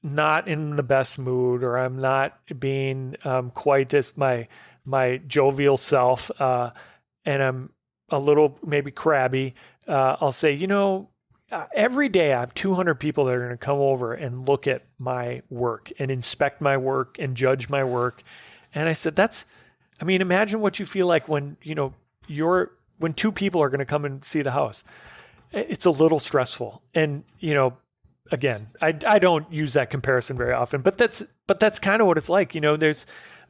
not in the best mood, or I'm not being quite as my jovial self, and I'm a little maybe crabby, I'll say, every day I have 200 people that are going to come over and look at my work and inspect my work and judge my work. And I said, imagine what you feel like when, when 2 people are going to come and see the house. It's a little stressful. And, again, I don't use that comparison very often, but that's kind of what it's like.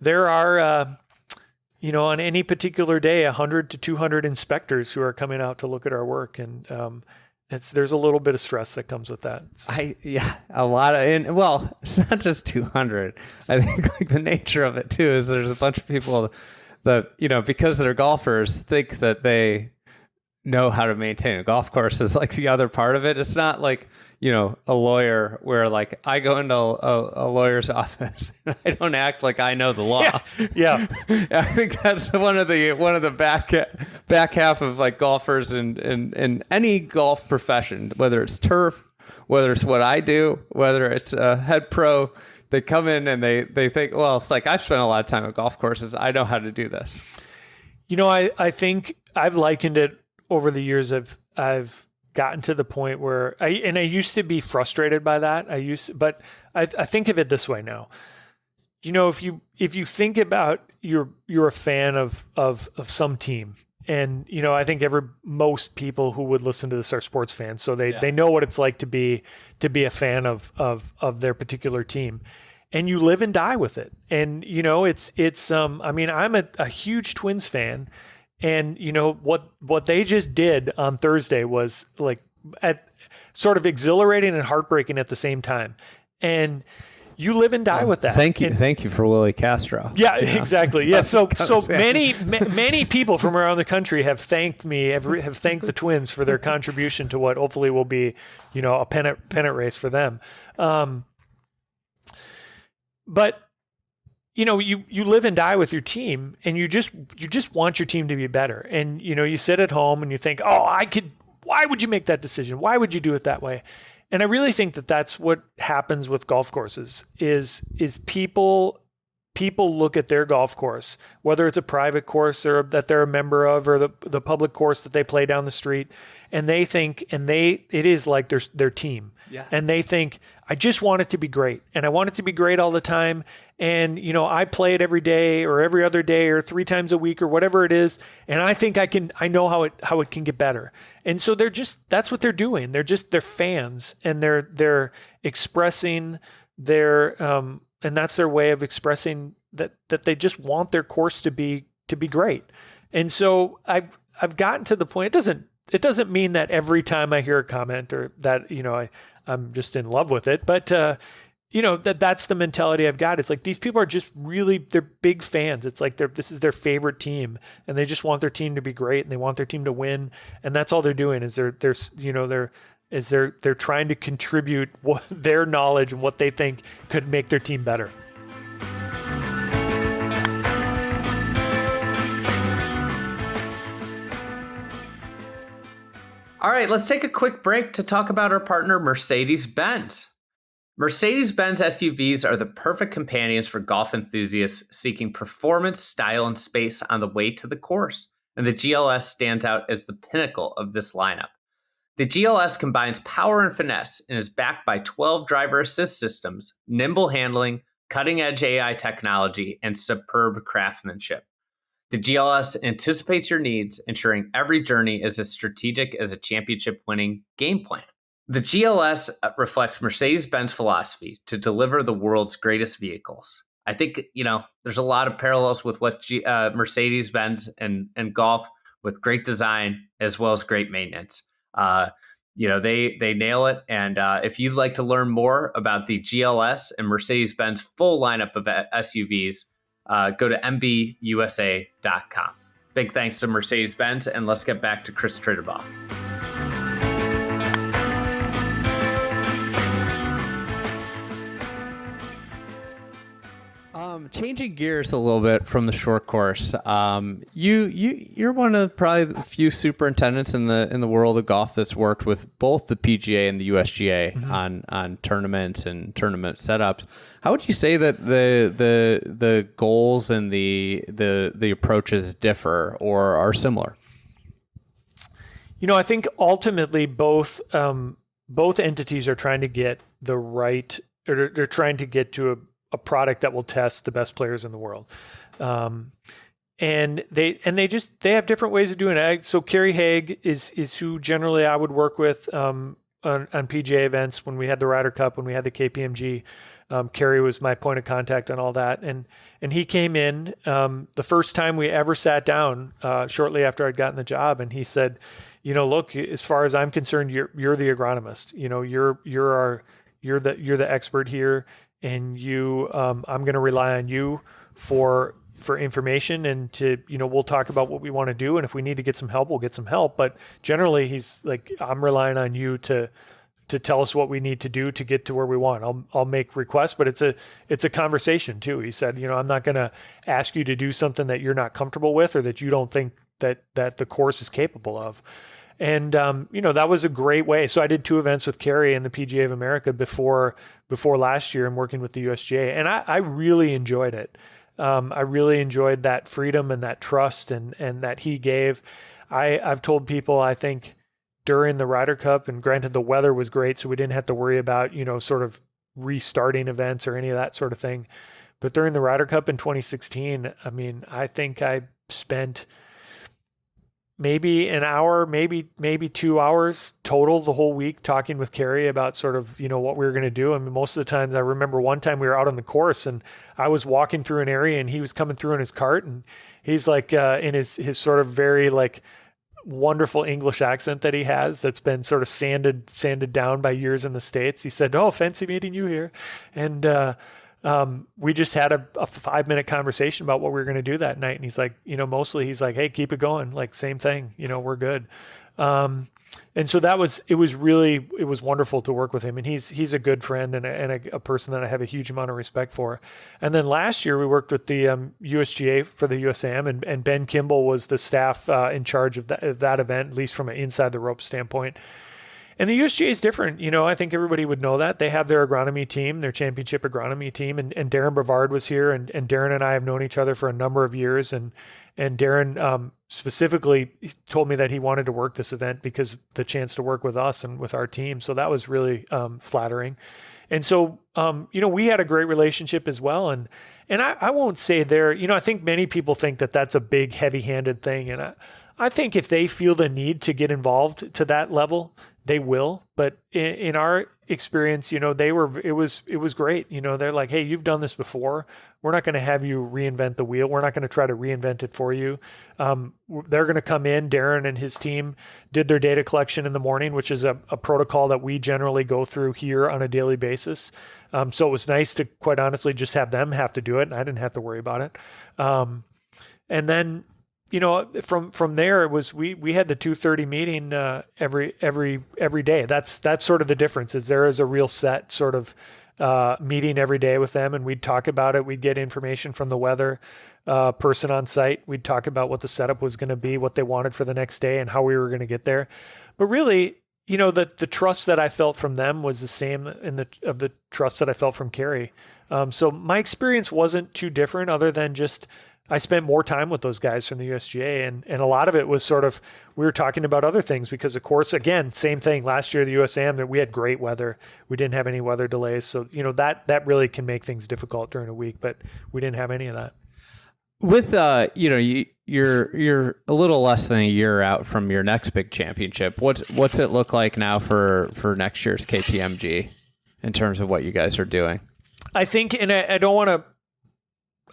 There are, on any particular day, 100 to 200 inspectors who are coming out to look at our work. And there's a little bit of stress that comes with that. So. A lot of, and well, it's not just 200. I think like the nature of it too is there's a bunch of people that, because they're golfers, think that they know how to maintain a golf course is like the other part of it. It's not like, a lawyer where like I go into a lawyer's office and I don't act like I know the law. Yeah. I think that's one of the back half of like golfers in any golf profession, whether it's turf, whether it's what I do, whether it's a head pro. They come in and they think, well, it's like I've spent a lot of time at golf courses. I know how to do this. I think I've likened it over the years. I've gotten to the point where I used to be frustrated by that. But I think of it this way now. If you think about you're a fan of some team, and I think most people who would listen to this are sports fans, so they know what it's like to be a fan of their particular team, and you live and die with it. And I'm a huge Twins fan. And what they just did on Thursday was like sort of exhilarating and heartbreaking at the same time. And you live and die with that. Thank you for Willie Castro. Yeah, exactly. Yeah. So many people from around the country have thanked me, have thanked the Twins for their contribution to what hopefully will be, a pennant race for them. But you live and die with your team, and you just want your team to be better. And, you sit at home and you think, why would you make that decision? Why would you do it that way? And I really think that that's what happens with golf courses is people look at their golf course, whether it's a private course or that they're a member of, or the public course that they play down the street. And they think, it is like their team. Yeah. And they think, I just want it to be great. And I want it to be great all the time. And, I play it every day or every other day or 3 times a week or whatever it is. And I think I know how it can get better. And so that's what they're doing. They're fans, and they're expressing and that's their way of expressing that they just want their course to be great. And so I've gotten to the point, it doesn't mean that every time I hear a comment or that, I'm just in love with it, but, that's the mentality I've got. It's like, these people are just they're big fans. It's like this is their favorite team, and they just want their team to be great, and they want their team to win. And that's all they're doing is they're trying to contribute their knowledge and what they think could make their team better. All right, let's take a quick break to talk about our partner, Mercedes-Benz. Mercedes-Benz SUVs are the perfect companions for golf enthusiasts seeking performance, style, and space on the way to the course. And the GLS stands out as the pinnacle of this lineup. The GLS combines power and finesse and is backed by 12 driver assist systems, nimble handling, cutting-edge AI technology, and superb craftsmanship. The GLS anticipates your needs, ensuring every journey is as strategic as a championship-winning game plan. The GLS reflects Mercedes-Benz philosophy to deliver the world's greatest vehicles. I think, there's a lot of parallels with what Mercedes-Benz and golf, with great design as well as great maintenance. They nail it. And if you'd like to learn more about the GLS and Mercedes-Benz full lineup of SUVs, go to mbusa.com. Big thanks to Mercedes-Benz, and let's get back to Chris Tritabaugh. Changing gears a little bit from the short course, you're one of probably the few superintendents in the world of golf that's worked with both the PGA and the USGA on tournaments and tournament setups. How would you say that the goals and the approaches differ or are similar? I think ultimately both entities are trying to get the right, or they're trying to get to a product that will test the best players in the world. And they have different ways of doing it. So Kerry Haig is who generally I would work with on PGA events when we had the Ryder Cup, when we had the KPMG. Kerry was my point of contact on all that. And he came in the first time we ever sat down shortly after I'd gotten the job, and he said, look, as far as I'm concerned, you're the agronomist. You're the expert here, and I'm going to rely on you for information, and we'll talk about what we want to do, and if we need to get some help, we'll get some help. But generally, he's like, I'm relying on you to tell us what we need to do to get to where we want. I'll make requests, but it's a conversation too. He said, I'm not going to ask you to do something that you're not comfortable with or that you don't think that the course is capable of. And, that was a great way. So I did 2 events with Kerry and the PGA of America before last year and working with the USGA. And I really enjoyed it. I really enjoyed that freedom and that trust and that he gave. I've told people, I think during the Ryder Cup, and granted the weather was great, so we didn't have to worry about, sort of restarting events or any of that sort of thing. But during the Ryder Cup in 2016, I mean, I think I spent maybe an hour, maybe 2 hours total the whole week talking with Kerry about sort of, what we were going to do. I mean, most of the times I remember one time we were out on the course and I was walking through an area and he was coming through in his cart, and he's like, in his sort of very like wonderful English accent that he has that's been sort of sanded down by years in the States. He said, "Oh, fancy meeting you here." And, we just had a 5-minute conversation about what we were going to do that night. And he's like, mostly he's like, "Hey, keep it going. Like, same thing, we're good." And so it was wonderful to work with him. And he's a good friend and a person that I have a huge amount of respect for. And then last year we worked with the USGA for the USAM, and Ben Kimball was the staff in charge of that event, at least from an inside the rope standpoint. And the USGA is different. I think everybody would know that. They have their agronomy team, their championship agronomy team. And Darren Brevard was here, and Darren and I have known each other for a number of years. And Darren specifically told me that he wanted to work this event because the chance to work with us and with our team. So that was really flattering. And so, we had a great relationship as well. And I won't say I think many people think that that's a big, heavy-handed thing. And I think if they feel the need to get involved to that level, they will. But in our experience, it was great. They're like, "Hey, you've done this before. We're not going to have you reinvent the wheel. We're not going to try to reinvent it for you." They're going to come in. Darren and his team did their data collection in the morning, which is a protocol that we generally go through here on a daily basis. So it was nice to, quite honestly, just have them have to do it, and I didn't have to worry about it. And then, from there, it was we had the 2:30 meeting every day. That's sort of the difference. Is there is a real set sort of meeting every day with them, and we'd talk about it. We'd get information from the weather person on site. We'd talk about what the setup was going to be, what they wanted for the next day, and how we were going to get there. But really, the trust that I felt from them was the same of the trust that I felt from Kerry. So my experience wasn't too different, other than just I spent more time with those guys from the USGA, and a lot of it was sort of, we were talking about other things because, of course, again, same thing last year, the USAM, that we had great weather. We didn't have any weather delays. So, that really can make things difficult during a week, but we didn't have any of that. With, you're a little less than a year out from your next big championship. What's it look like now for next year's KPMG in terms of what you guys are doing? I think, and I don't want to,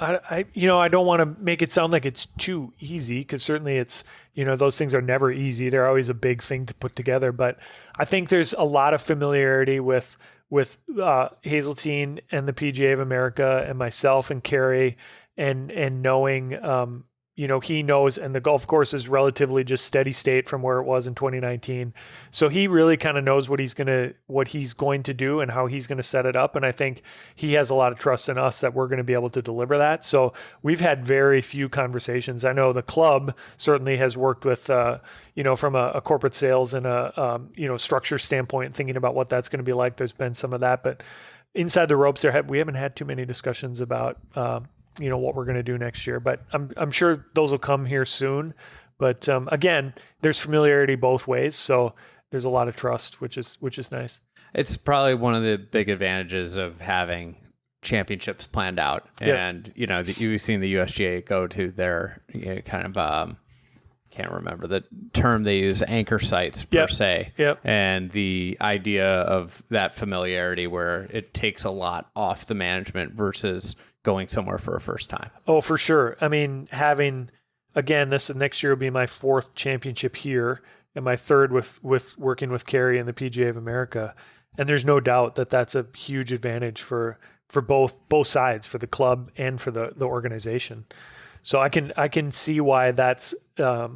I don't want to make it sound like it's too easy, because certainly it's, those things are never easy. They're always a big thing to put together. But I think there's a lot of familiarity with Hazeltine and the PGA of America and myself and Kerry, and knowing, he knows, and the golf course is relatively just steady state from where it was in 2019. So he really kind of knows what he's going to do and how he's going to set it up. And I think he has a lot of trust in us that we're going to be able to deliver that. So we've had very few conversations. I know the club certainly has worked with, from a corporate sales and a, structure standpoint, thinking about what that's going to be like. There's been some of that, but inside the ropes we haven't had too many discussions about, what we're going to do next year, but I'm sure those will come here soon. But again, there's familiarity both ways, so there's a lot of trust, which is nice. It's probably one of the big advantages of having championships planned out, and you've seen the USGA go to their kind of can't remember the term they use, anchor sites per se, and the idea of that familiarity where it takes a lot off the management versus going somewhere for a first time. Oh, for sure. I mean, having, again, this next year will be my 4th championship here. and my third with working with Kerry and the PGA of America. And there's no doubt that that's a huge advantage for both sides, for the club and for the organization. So I can see why that's a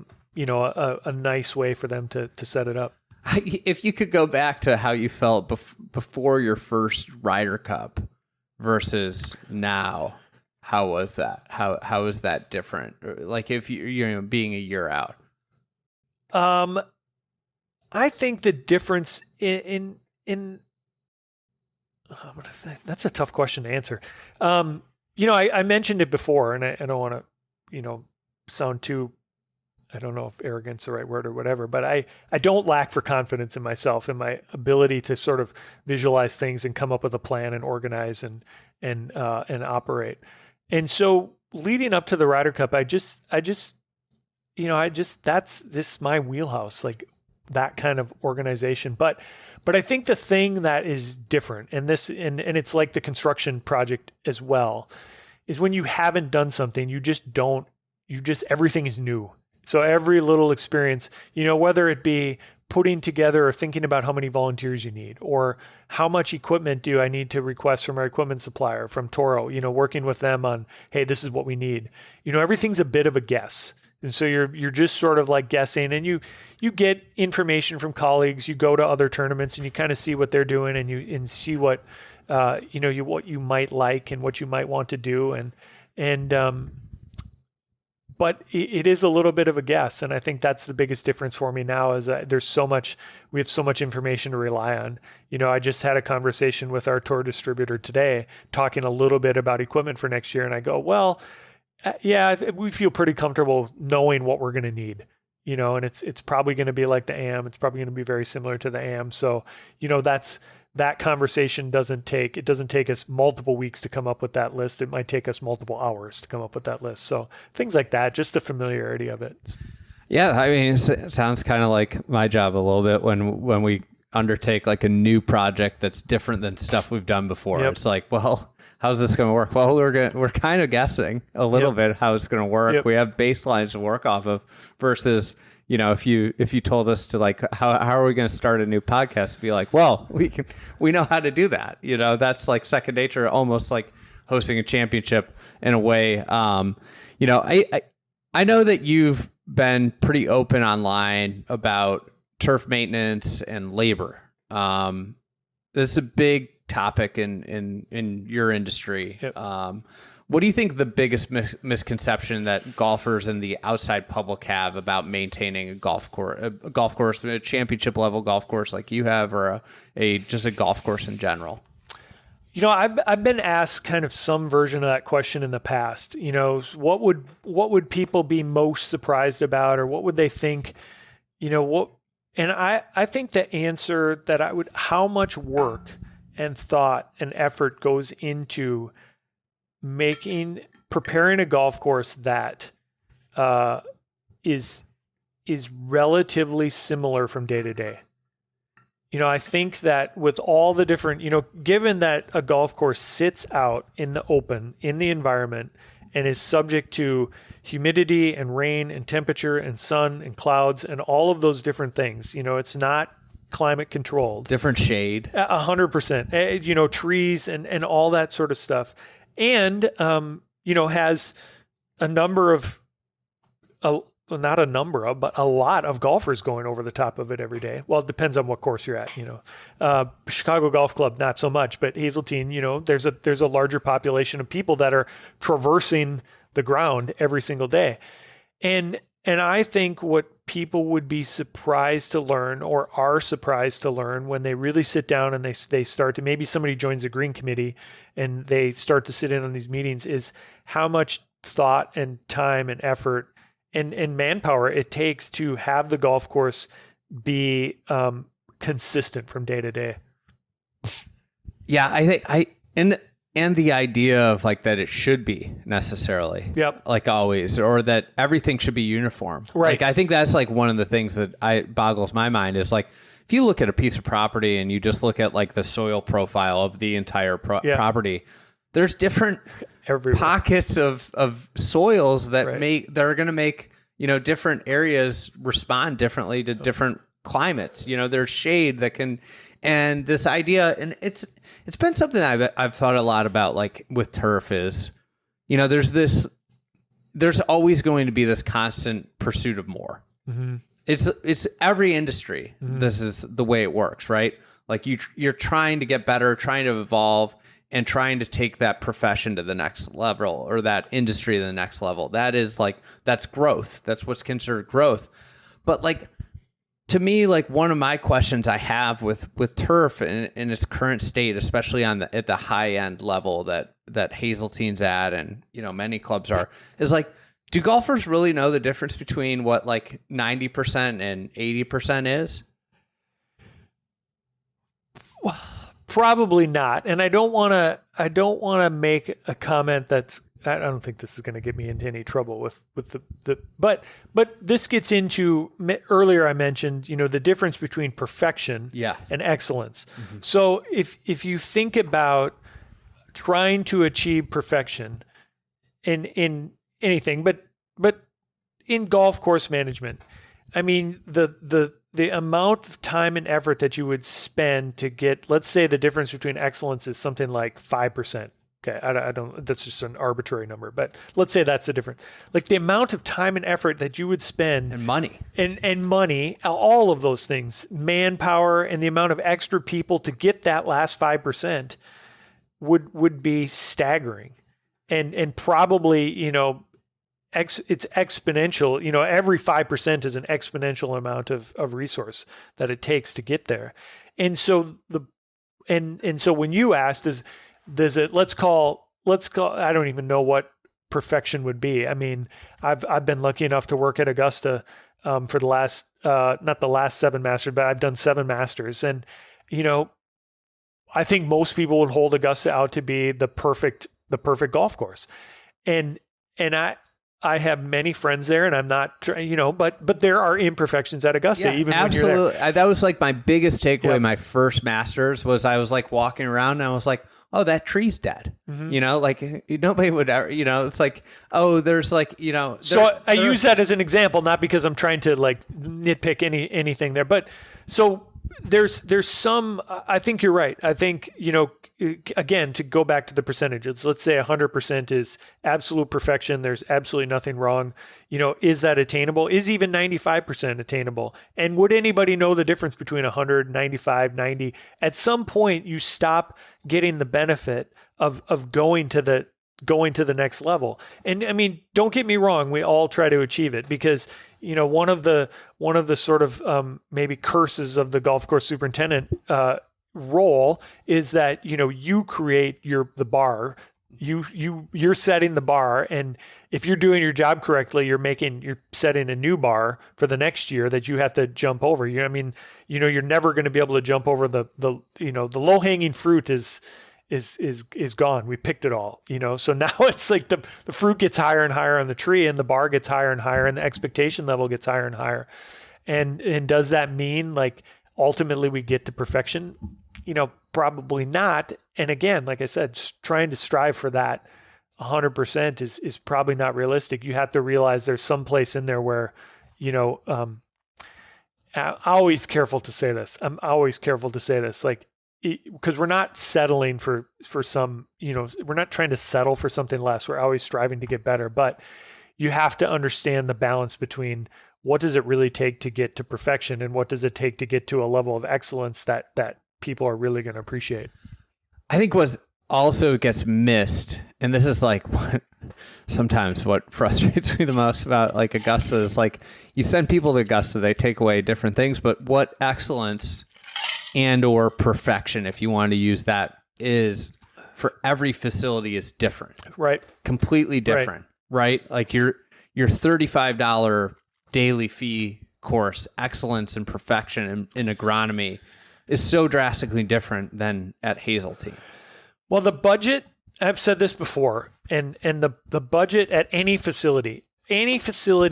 nice way for them to set it up. If you could go back to how you felt before your first Ryder Cup versus now, how was that? How is that different? Like if you're being a year out. I think the difference in that's a tough question to answer. I mentioned it before, and I don't want to, sound too, I don't know if arrogant's the right word or whatever, but I don't lack for confidence in myself and my ability to sort of visualize things and come up with a plan and organize and operate. And so leading up to the Ryder Cup, that's my wheelhouse, like that kind of organization. But I think the thing that is different, and it's like the construction project as well, is when you haven't done something, everything is new. So every little experience, whether it be putting together or thinking about how many volunteers you need, or how much equipment do I need to request from our equipment supplier, from Toro, working with them on, hey, this is what we need. Everything's a bit of a guess. And so you're just sort of like guessing, and you get information from colleagues. You go to other tournaments and you kind of see what they're doing, and see what what you might like and what you might want to do, but it is a little bit of a guess, and I think that's the biggest difference for me now is that we have so much information to rely on. I just had a conversation with our tour distributor today, talking a little bit about equipment for next year, and I go, well, yeah, we feel pretty comfortable knowing what we're going to need, and it's probably going to be like the AM. It's probably going to be very similar to the AM. So, that conversation doesn't take us multiple weeks to come up with that list. It might take us multiple hours to come up with that list. So things like that, just the familiarity of it. Yeah. I mean, it sounds kind of like my job a little bit when we undertake like a new project that's different than stuff we've done before. Yep. It's like, well, how's this going to work? Well, we're kind of guessing a little bit how it's going to work. Yep. We have baselines to work off of versus, if you told us to like, how are we going to start a new podcast? Be like, well, we know how to do that. That's like second nature, almost like hosting a championship in a way. I know that you've been pretty open online about turf maintenance and labor. This is a big topic in your industry. Yep. What do you think the biggest misconception that golfers and the outside public have about maintaining a golf course, a championship level golf course like you have, or just a golf course in general? I've been asked kind of some version of that question in the past. What would people be most surprised about, or what would they think? And I think the answer that how much work and thought and effort goes into preparing a golf course that is relatively similar from day to day. I think that with all the different, given that a golf course sits out in the open, in the environment, and is subject to humidity and rain and temperature and sun and clouds and all of those different things, it's not climate controlled. Different shade. 100%. Trees and all that sort of stuff. And, has a lot of golfers going over the top of it every day. Well, it depends on what course you're at, Chicago Golf Club, not so much, but Hazeltine, there's a larger population of people that are traversing the ground every single day. And I think what people would be surprised to learn, or are surprised to learn, when they really sit down and they start to, maybe somebody joins the green committee and they start to sit in on these meetings, is how much thought and time and effort and manpower it takes to have the golf course be consistent from day to day. Yeah, I think and the idea of like that it should be necessarily, yep, like always, or that everything should be uniform. Right. Like I think that's like one of the things that boggles my mind is like, if you look at a piece of property and you just look at like the soil profile of the entire property, there's different pockets of soils that right. that are going to make different areas respond differently to different climates. There's shade that can, and this idea, and it's been something I've thought a lot about, like with turf is, there's always going to be this constant pursuit of more. Mm-hmm. It's every industry. Mm-hmm. This is the way it works, right? Like you're trying to get better, trying to evolve, and trying to take that profession to the next level, or that industry to the next level. That's growth. That's what's considered growth. But like, to me, like one of my questions I have with turf in its current state, especially at the high end level that Hazeltine's at, and many clubs are, is like, do golfers really know the difference between what like 90% and 80% is? Probably not. And I don't want to make a comment that's, I don't think this is going to get me into any trouble with but this gets into, earlier I mentioned, the difference between perfection and excellence. Mm-hmm. So if you think about trying to achieve perfection in anything, but in golf course management, I mean, the amount of time and effort that you would spend to get, let's say the difference between excellence is something like 5%. Okay, I don't, that's just an arbitrary number, but let's say that's the difference. Like the amount of time and effort that you would spend, and money, and money, all of those things, manpower, and the amount of extra people to get that last 5% would be staggering, and probably it's exponential. Every 5% is an exponential amount of resource that it takes to get there, and so so when you asked does it, let's call, I don't even know what perfection would be. I mean, I've been lucky enough to work at Augusta for the last, not the last 7 Masters, but I've done 7 Masters. And, I think most people would hold Augusta out to be the perfect golf course. And I have many friends there, and I'm not, but there are imperfections at Augusta, even absolutely. When you're there. That was like my biggest takeaway. My first Masters was, I was like walking around and I was like, oh, that tree's dead. Mm-hmm. Like nobody would ever, it's like, oh, there's like, So I use that as an example, not because I'm trying to like nitpick anything there, but so there's some, I think you're right. I think, again, to go back to the percentages, let's say 100% is absolute perfection. There's absolutely nothing wrong. Is that attainable? Is even 95% attainable? And would anybody know the difference between 100, 95, 90? At some point, you stop getting the benefit of going to the next level. And I mean, don't get me wrong. We all try to achieve it because, one of the sort of maybe curses of the golf course superintendent role is that, you create the bar. You're setting the bar, and if you're doing your job correctly, you're setting a new bar for the next year that you have to jump over. You're never going to be able to jump over the low hanging fruit is gone. We picked it all, so now it's like the fruit gets higher and higher on the tree, and the bar gets higher and higher, and the expectation level gets higher and higher. And does that mean like ultimately we get to perfection? Probably not. And again, like I said, trying to strive for that 100% is probably not realistic. You have to realize there's some place in there where, I'm always careful to say this. Like, because we're not settling for some, we're not trying to settle for something less. We're always striving to get better, but you have to understand the balance between what does it really take to get to perfection, and what does it take to get to a level of excellence that people are really going to appreciate. I think what also gets missed, and this is like sometimes what frustrates me the most about like Augusta, is like you send people to Augusta, they take away different things, but what excellence and or perfection, if you want to use that, is for every facility is different. Right. Completely different. Right? Like your $35 daily fee course, excellence and perfection in agronomy, is so drastically different than at Hazeltine. Well, the budget, I've said this before, and the budget at any facility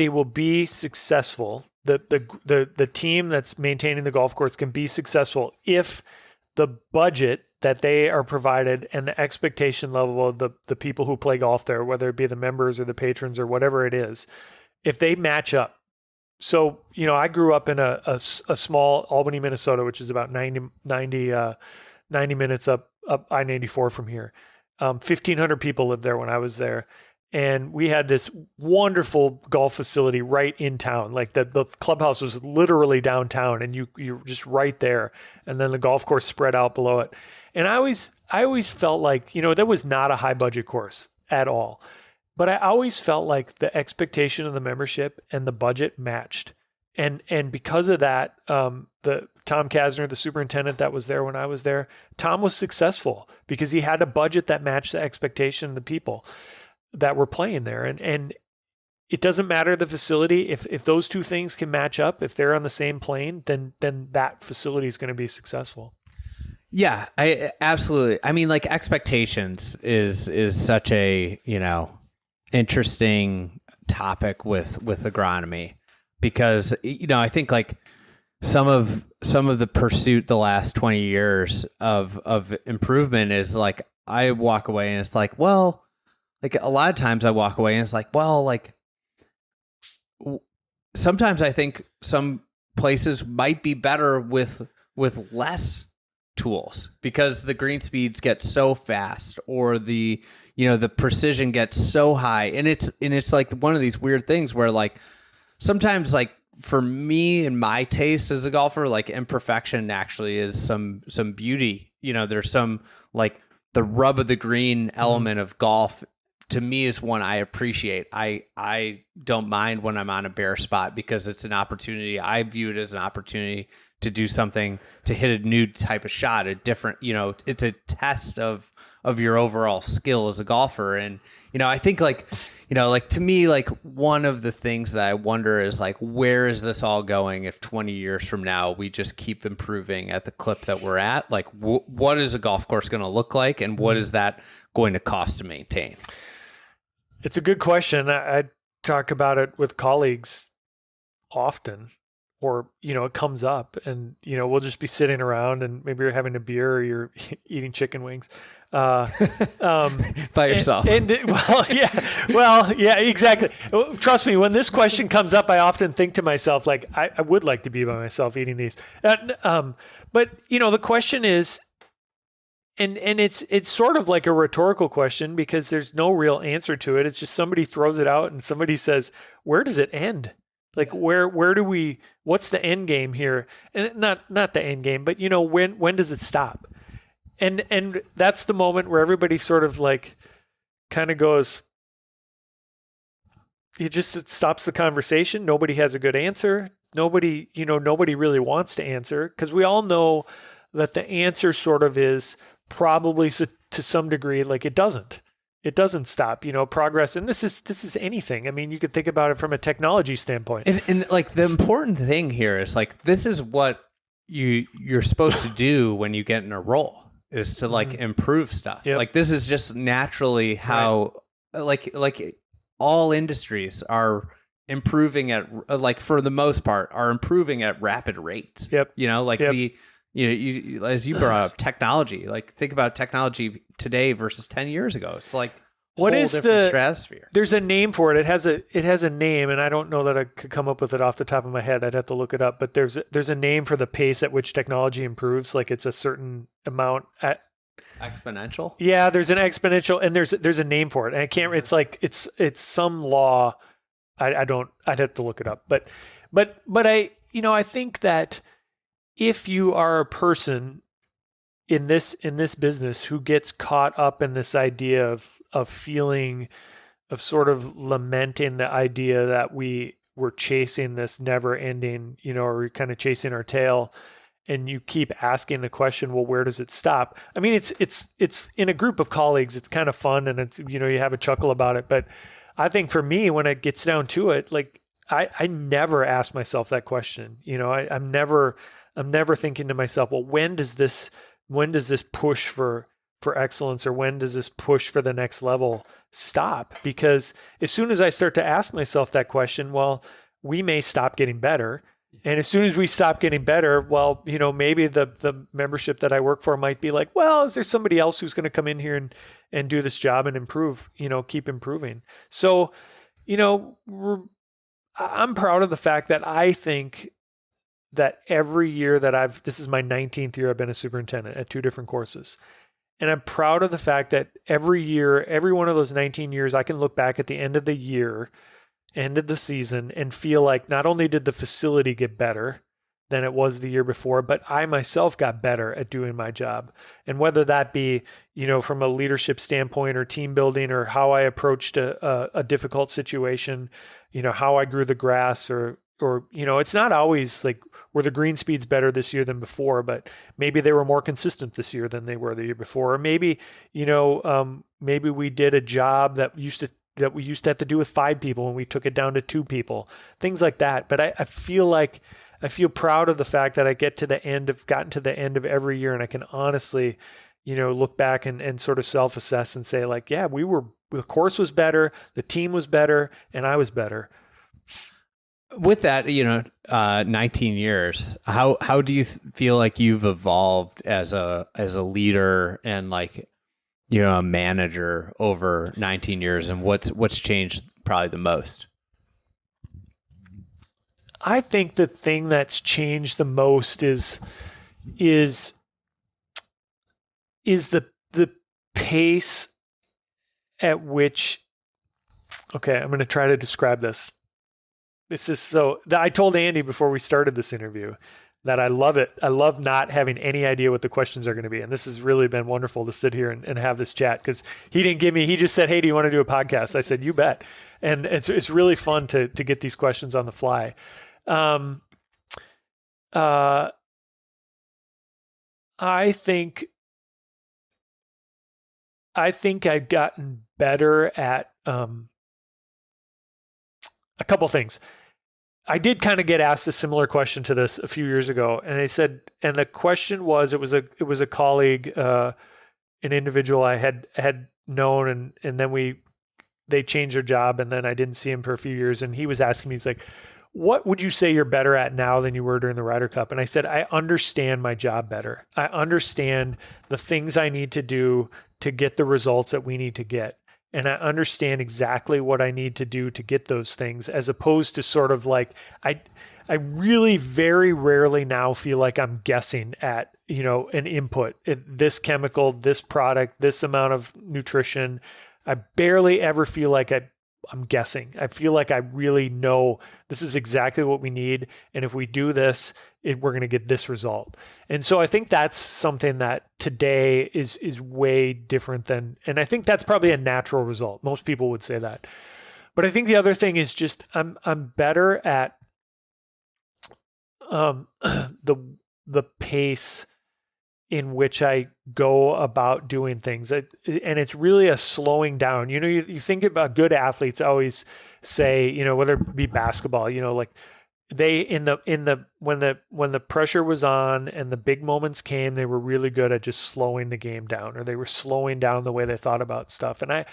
will be successful. The team that's maintaining the golf course can be successful if the budget that they are provided and the expectation level of the people who play golf there, whether it be the members or the patrons or whatever it is if they match up. So, I grew up in a small Albany, Minnesota, which is about 90 minutes up I-94 from here. 1,500 people lived there when I was there. And we had this wonderful golf facility right in town. Like the clubhouse was literally downtown, and you're just right there. And then the golf course spread out below it. And I always felt like, that was not a high budget course at all. But I always felt like the expectation of the membership and the budget matched. And because of that, the Tom Kasner, the superintendent that was there when I was there, Tom was successful because he had a budget that matched the expectation of the people that were playing there. And it doesn't matter the facility. If those two things can match up, if they're on the same plane, then that facility is going to be successful. Yeah, I absolutely. I mean, like, expectations is such a, interesting topic with agronomy, because, I think like some of the pursuit the last 20 years of improvement is like, I walk away and it's like, well, like a lot of times I walk away and it's like, well, like sometimes I think some places might be better with less tools, because the green speeds get so fast, or the precision gets so high, and it's like one of these weird things where, like, sometimes, like, for me and my taste as a golfer, like, imperfection actually is some beauty. There's some, like, the rub of the green element of golf, to me, is one I appreciate. I don't mind when I'm on a bare spot, because it's an opportunity. I view it as an opportunity to do something, to hit a new type of shot, a different, it's a test of your overall skill as a golfer. And, I think like to me, like, one of the things that I wonder is, like, where is this all going if 20 years from now we just keep improving at the clip that we're at? Like, what is a golf course going to look like, and what is that going to cost to maintain? It's a good question. I talk about it with colleagues often, or, it comes up, and, we'll just be sitting around and maybe you're having a beer or you're eating chicken wings. By yourself. Well, yeah, exactly. Trust me, when this question comes up, I often think to myself, like, I would like to be by myself eating these. But, the question is, and it's sort of like a rhetorical question, because there's no real answer to it. It's just somebody throws it out and somebody says, where does it end? Like, where do we, what's the end game here? And not the end game, but, when does it stop? And that's the moment where everybody sort of, like, kind of goes, it stops the conversation. Nobody has a good answer. Nobody really wants to answer, because we all know that the answer sort of is probably, to some degree, like, it doesn't stop, progress. And this is anything. I mean, you could think about it from a technology standpoint. And like, the important thing here is, like, this is what you're supposed to do when you get in a role, is to, like, improve stuff. Yep. Like, this is just naturally how, like all industries are improving at, like, for the most part, are improving at rapid rates. Yep. Like, yep. you as you brought up technology, like, think about technology today versus 10 years ago. It's like, what is the stratosphere? There's a name for it. It has a name, and I don't know that I could come up with it off the top of my head. I'd have to look it up. But there's a name for the pace at which technology improves. Like, it's a certain amount at exponential. Yeah, there's an exponential, and there's a name for it. And I can't. It's like it's some law. I'd have to look it up. But I think that if you are a person in this business who gets caught up in this idea of feeling, of sort of lamenting the idea that we're chasing this never ending, or we're kind of chasing our tail, and you keep asking the question, well, where does it stop? I mean, it's in a group of colleagues, it's kind of fun, and it's, you have a chuckle about it. But I think for me, when it gets down to it, like, I never ask myself that question. I'm never thinking to myself, well, when does this push for excellence, or when does this push for the next level stop? Because as soon as I start to ask myself that question, well, we may stop getting better. And as soon as we stop getting better, well, maybe the membership that I work for might be like, well, is there somebody else who's going to come in here and do this job and improve, keep improving? So, I'm proud of the fact that I think that every year that this is my 19th year I've been a superintendent at 2 different courses. And I'm proud of the fact that every year, every one of those 19 years, I can look back at the end of the year, end of the season, and feel like not only did the facility get better than it was the year before, but I myself got better at doing my job. And whether that be, from a leadership standpoint or team building or how I approached a difficult situation, how I grew the grass or it's not always like were the green speeds better this year than before, but maybe they were more consistent this year than they were the year before. Or maybe, maybe we did a job that we used to have to do with 5 people and we took it down to 2 people, things like that. But I feel proud of the fact that I gotten to the end of every year, and I can honestly, look back and sort of self-assess and say like, yeah, the course was better, the team was better, and I was better. With that, 19 years, how do you feel like you've evolved as a leader and like, a manager over 19 years, and what's changed probably the most? I think the thing that's changed the most is the pace at which, okay, I'm going to try to describe this. I told Andy before we started this interview that I love it. I love not having any idea what the questions are going to be. And this has really been wonderful to sit here and have this chat, because he just said, hey, do you want to do a podcast? I said, you bet. And it's really fun to get these questions on the fly. I think I've gotten better at a couple things. I did kind of get asked a similar question to this a few years ago, and they said, and the question was, it was a colleague, an individual I had known, and then they changed their job, and then I didn't see him for a few years, and he was asking me, he's like, what would you say you're better at now than you were during the Ryder Cup? And I said, I understand my job better. I understand the things I need to do to get the results that we need to get. And I understand exactly what I need to do to get those things, as opposed to sort of like, I really very rarely now feel like I'm guessing at, an input, this chemical, this product, this amount of nutrition. I barely ever feel like I'm guessing. I feel like I really know this is exactly what we need. And if we do this, we're going to get this result. And so I think that's something that today is way different than, and I think that's probably a natural result. Most people would say that. But I think the other thing is just, I'm better at the pace in which I go about doing things. And it's really a slowing down. You think about good athletes always say, whether it be basketball, like they when the pressure was on and the big moments came, they were really good at just slowing the game down, or they were slowing down the way they thought about stuff. And I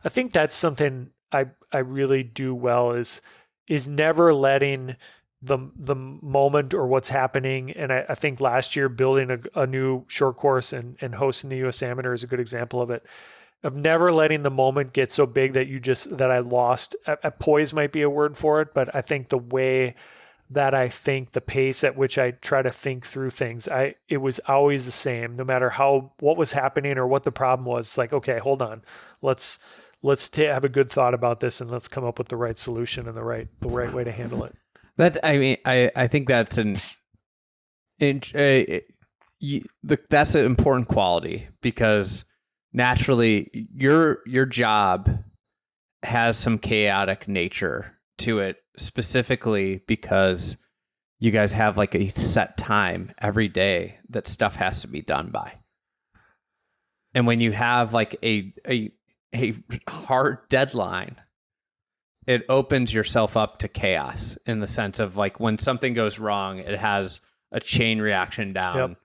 think that's something I really do well, is never letting the moment or what's happening. And I think last year building a new short course and hosting the US Amateur is a good example of it, of never letting the moment get so big that I lost. Poise might be a word for it, but I think the way that I think, the pace at which I try to think through things, it was always the same, no matter what was happening or what the problem was. It's like, okay, hold on, let's have a good thought about this, and let's come up with the right solution and the right way to handle it. I think that's that's an important quality, because naturally your job has some chaotic nature to it, specifically because you guys have like a set time every day that stuff has to be done by. And when you have like a hard deadline, it opens yourself up to chaos, in the sense of like, when something goes wrong, it has a chain reaction down. Yep.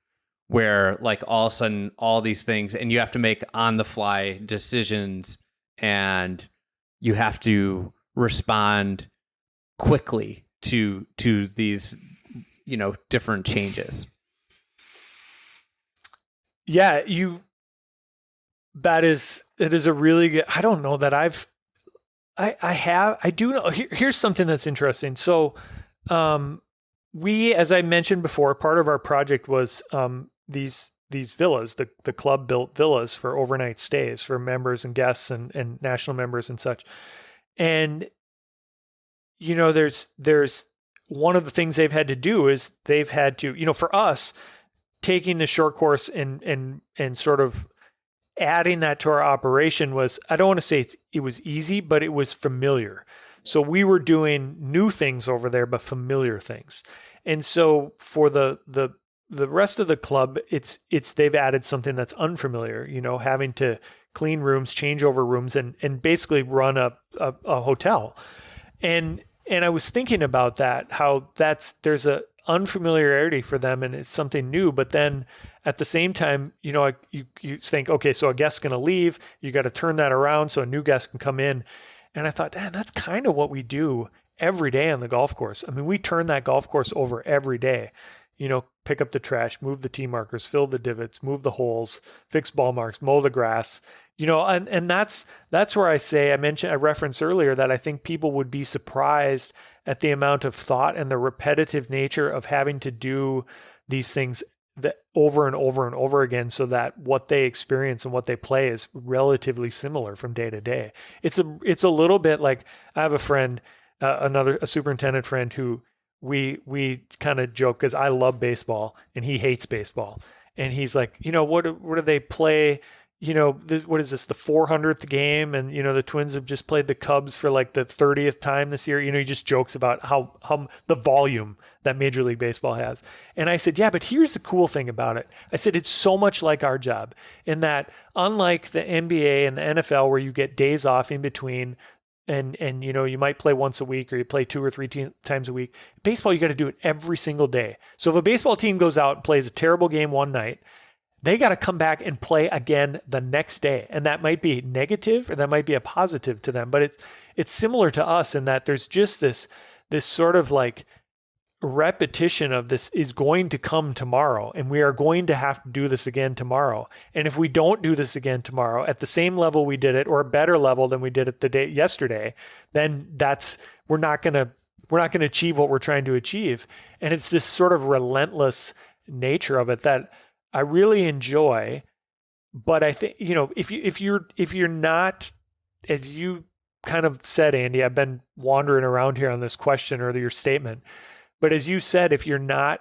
Where like all of a sudden all these things, and you have to make on the fly decisions, and you have to respond quickly to these, different changes. Yeah, it is a really good, I don't know that I do know. Here's something that's interesting. So, as I mentioned before, part of our project was these villas. The club built villas for overnight stays for members and guests and national members and such. And there's one of the things they've had to do is they've had to, for us, taking the short course and sort of adding that to our operation was, I don't want to say it was easy, but it was familiar. So we were doing new things over there, but familiar things. And so for the rest of the club, it's they've added something that's unfamiliar, having to clean rooms, change over rooms, and basically run a hotel. And I was thinking about that, how there's a unfamiliarity for them and it's something new, but then at the same time, you think, okay, so a guest's going to leave, you got to turn that around so a new guest can come in. And I thought, that's kind of what we do every day on the golf course. I mean, we turn that golf course over every day, pick up the trash, move the tee markers, fill the divots, move the holes, fix ball marks, mow the grass, and that's where I referenced earlier that I think people would be surprised at the amount of thought and the repetitive nature of having to do these things that over and over and over again, so that what they experience and what they play is relatively similar from day to day. It's a little bit like, I have a friend, a superintendent friend who we kind of joke, because I love baseball and he hates baseball, and he's like, what do they play? What is this, the 400th game? And, the Twins have just played the Cubs for like the 30th time this year. He just jokes about how the volume that Major League Baseball has. And I said, yeah, but here's the cool thing about it. I said, it's so much like our job in that, unlike the NBA and the NFL, where you get days off in between, and you might play once a week or you play 2 or 3 times a week. Baseball, you got to do it every single day. So if a baseball team goes out and plays a terrible game one night, they got to come back and play again the next day. And that might be negative or that might be a positive to them. But it's similar to us in that there's just this sort of like repetition of this is going to come tomorrow. And we are going to have to do this again tomorrow. And if we don't do this again tomorrow at the same level we did it, or a better level than we did it yesterday, then we're not going to achieve what we're trying to achieve. And it's this sort of relentless nature of it that I really enjoy. But I think, if you're not, as you kind of said, Andy, I've been wandering around here on this question or your statement, but as you said, if you're not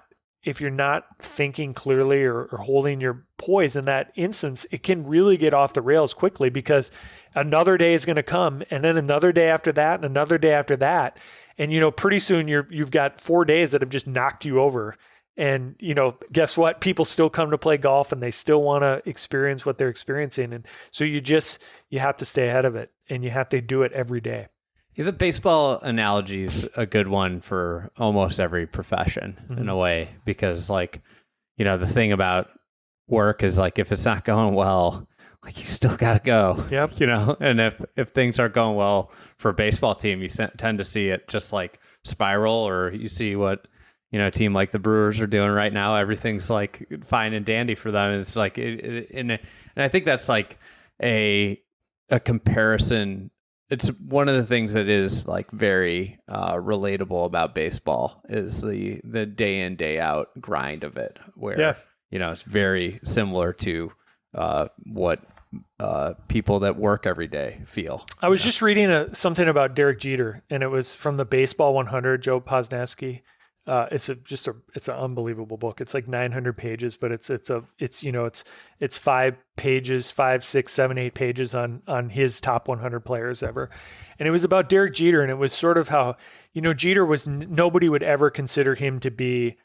thinking clearly or holding your poise in that instance, it can really get off the rails quickly, because another day is going to come, and then another day after that, and another day after that. And, pretty soon you've got 4 days that have just knocked you over. And, guess what? People still come to play golf and they still want to experience what they're experiencing. And so you have to stay ahead of it, and you have to do it every day. Yeah, the baseball analogy is a good one for almost every profession in a way, because the thing about work is if it's not going well, you still got to go. Yep. And if things aren't going well for a baseball team, you tend to see it just spiral, or you see what, a team like the Brewers are doing right now. Everything's fine and dandy for them. It's and I think that's a comparison. It's one of the things that is very relatable about baseball is the day in, day out grind of it, where it's very similar to what people that work every day feel. I was just reading something about Derek Jeter, and it was from the Baseball 100, Joe Posnanski. It's an unbelievable book. It's 900 pages, but it's 5 pages, 5, 6, 7, 8 pages on his top 100 players ever. And it was about Derek Jeter. And it was sort of how, Jeter was, nobody would ever consider him to be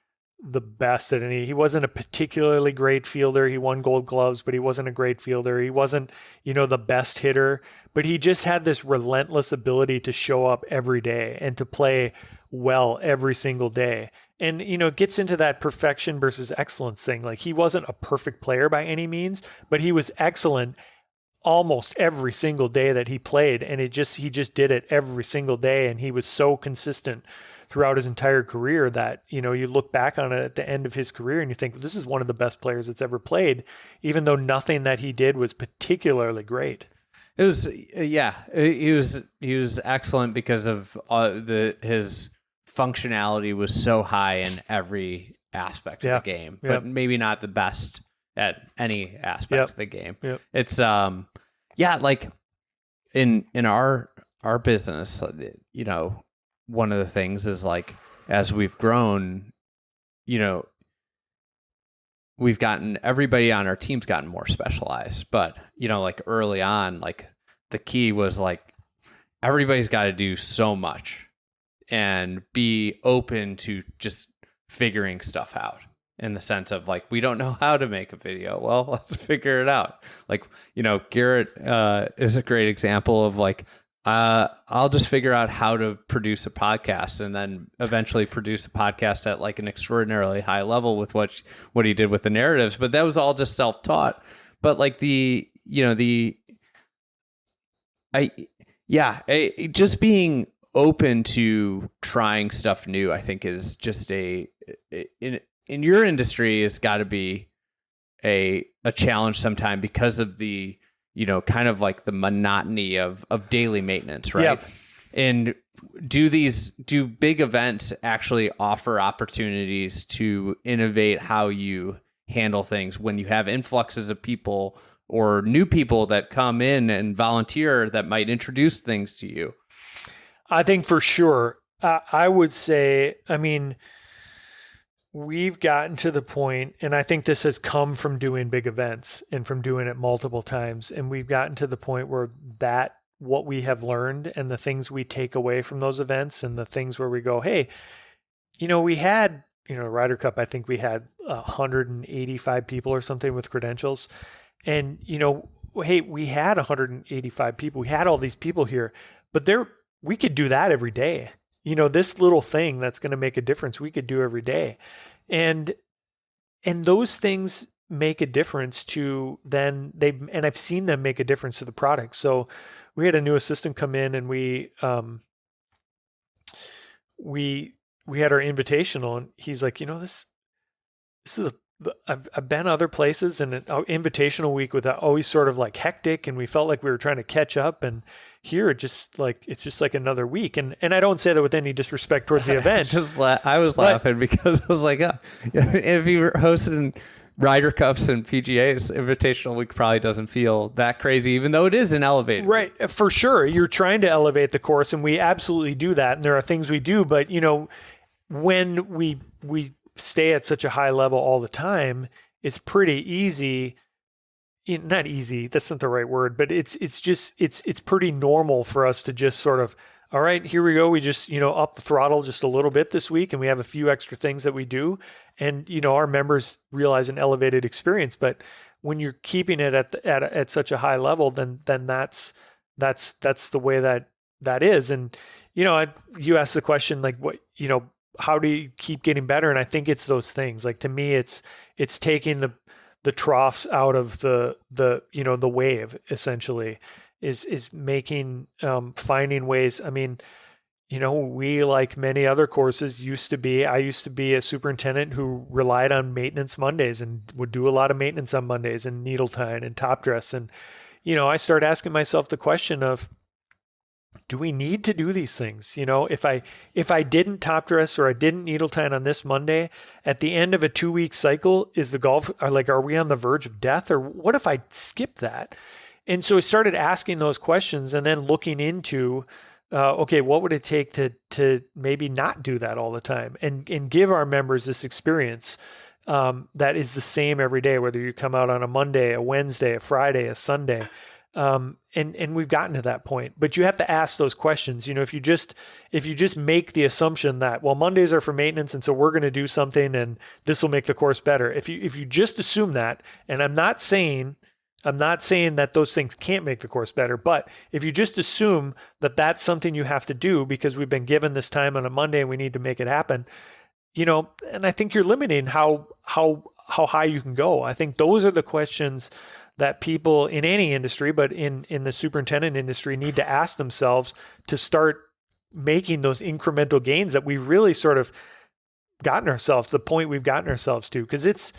the best at he wasn't a particularly great fielder. He won Gold Gloves, but he wasn't a great fielder. He wasn't, the best hitter, but he just had this relentless ability to show up every day and to play well every single day. And, it gets into that perfection versus excellence thing. He wasn't a perfect player by any means, but he was excellent almost every single day that he played. And he just did it every single day. And he was so consistent throughout his entire career that, you look back on it at the end of his career and you think, this is one of the best players that's ever played, even though nothing that he did was particularly great. It was, yeah, he was excellent because of his functionality was so high in every aspect of the game, but maybe not the best at any aspect of the game. Yep. It's like in our business, you know, one of the things is like as we've grown, you know, everybody on our team's gotten more specialized, but you know, like early on, like the key was like everybody's got to do so much and be open to just figuring stuff out in the sense of like, we don't know how to make a video. Well, let's figure it out. Like, you know, Garrett is a great example of like, I'll just figure out how to produce a podcast and then eventually produce a podcast at like an extraordinarily high level with what he did with the narratives. But that was all just self-taught. But like just being open to trying stuff new, I think is just in your industry has got to be a challenge sometime because of the, you know, kind of like the monotony of daily maintenance, right? Yep. And do big events actually offer opportunities to innovate how you handle things when you have influxes of people or new people that come in and volunteer that might introduce things to you? I think for sure. I would say, I mean, we've gotten to the point, and I think this has come from doing big events and from doing it multiple times. And we've gotten to the point where what we have learned and the things we take away from those events and the things where we go, hey, you know, we had, you know, Ryder Cup, I think we had 185 people or something with credentials. And, you know, hey, we had 185 people. We had all these people here, but we could do that every day. You know, this little thing that's going to make a difference, we could do every day. And those things make a difference to and I've seen them make a difference to the product. So we had a new assistant come in and we had our invitational and he's like, you know, this is I've been other places and our invitational week with always sort of like hectic and we felt like we were trying to catch up, and here it's just like another week. And I don't say that with any disrespect towards the event. I was laughing because I was like, if you were hosting Ryder Cups and PGA's, invitational week probably doesn't feel that crazy, even though it is an elevated right week. For sure. You're trying to elevate the course and we absolutely do that. And there are things we do, but you know, when we stay at such a high level all the time, it's pretty easy. Not easy, that's not the right word, but it's pretty normal for us to just sort of, all right, here we go. We just, you know, up the throttle just a little bit this week and we have a few extra things that we do. And, you know, our members realize an elevated experience, but when you're keeping it at such a high level, then that's the way that is. And, you know, you asked the question, like what, you know, how do you keep getting better? And I think it's those things. Like to me, it's taking the troughs out of the you know, the wave essentially is making finding ways. I mean, you know, we, like many other courses, I used to be a superintendent who relied on maintenance Mondays and would do a lot of maintenance on Mondays and needle tying and top dress. And, you know, I started asking myself the question of, do we need to do these things? You know, if I didn't top dress or I didn't needle tie on this Monday, at the end of a 2-week cycle, are we on the verge of death? Or what if I skip that? And so I started asking those questions and then looking into, okay, what would it take to maybe not do that all the time and give our members this experience that is the same every day, whether you come out on a Monday, a Wednesday, a Friday, a Sunday. And we've gotten to that point, but you have to ask those questions. You know, if you just make the assumption that, well, Mondays are for maintenance, and so we're going to do something and this will make the course better. If you just assume that, and I'm not saying that those things can't make the course better, but if you just assume that that's something you have to do because we've been given this time on a Monday and we need to make it happen, you know, and I think you're limiting how high you can go. I think those are the questions that people in any industry, but in the superintendent industry, need to ask themselves to start making those incremental gains that we've really sort of gotten ourselves, the point we've gotten ourselves to. Because it's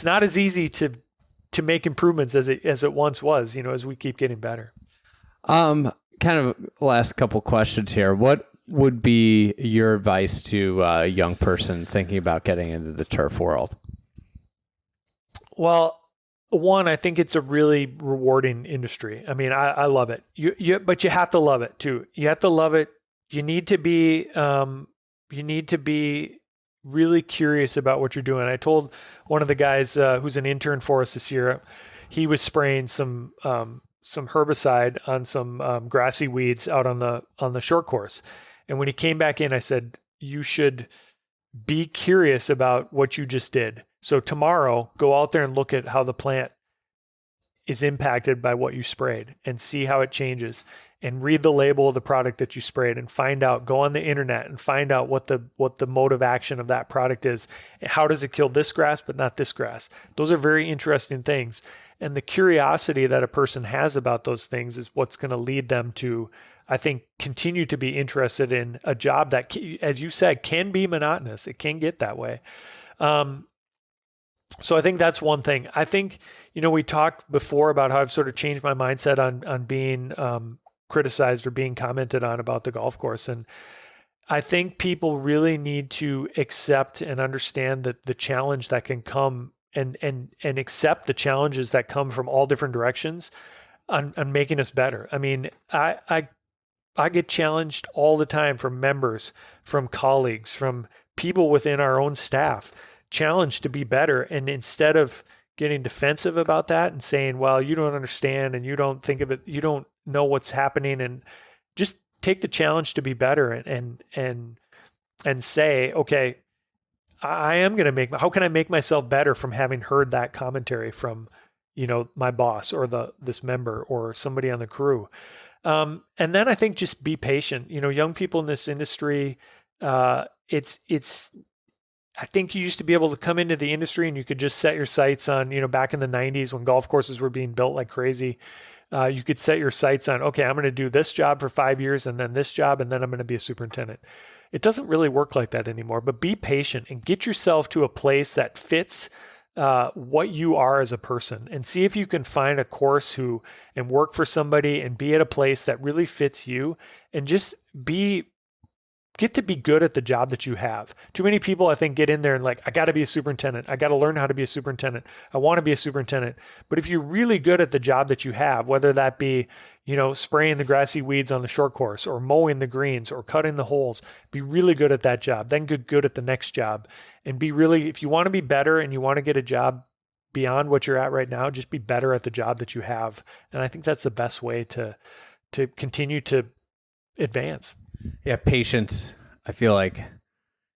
not as easy to to make improvements as it once was, as we keep getting better. Kind of last couple questions here. What would be your advice to a young person thinking about getting into the turf world? Well, one, I think it's a really rewarding industry. I mean, I love it. But you have to love it too. You have to love it. You need to be really curious about what you're doing. I told one of the guys who's an intern for us this year, he was spraying some herbicide on some grassy weeds out on the short course. And when he came back in, I said, you should be curious about what you just did. So tomorrow, go out there and look at how the plant is impacted by what you sprayed and see how it changes, and read the label of the product that you sprayed and find out, go on the internet and find out what the mode of action of that product is. And how does it kill this grass, but not this grass? Those are very interesting things. And the curiosity that a person has about those things is what's going to lead them to, I think, continue to be interested in a job that, as you said, can be monotonous. It can get that way. So I think that's one thing. I think, we talked before about how I've sort of changed my mindset on being criticized or being commented on about the golf course. And I think people really need to accept and understand that the challenge that can come and accept the challenges that come from all different directions on making us better. I mean, I get challenged all the time from members, from colleagues, from people within our own staff, challenged to be better. And instead of getting defensive about that and saying, well, you don't understand and you don't think of it, you don't know what's happening, and just take the challenge to be better and say, okay, I am going to how can I make myself better from having heard that commentary from, my boss or this member or somebody on the crew. And then I think just be patient. Young people in this industry, I think you used to be able to come into the industry and you could just set your sights on, back in the 90s when golf courses were being built like crazy. You could set your sights on, okay, I'm going to do this job for 5 years and then this job, and then I'm going to be a superintendent. It doesn't really work like that anymore, but be patient and get yourself to a place that fits what you are as a person, and see if you can find a course and work for somebody and be at a place that really fits you, and just get to be good at the job that you have. Too many people, I think, get in there and I got to be a superintendent. I got to learn how to be a superintendent. I want to be a superintendent. But if you're really good at the job that you have, whether that be, spraying the grassy weeds on the short course or mowing the greens or cutting the holes, be really good at that job, then get good at the next job. And if you want to be better and you want to get a job beyond what you're at right now, just be better at the job that you have. And I think that's the best way to continue to advance. Yeah, patience. I feel like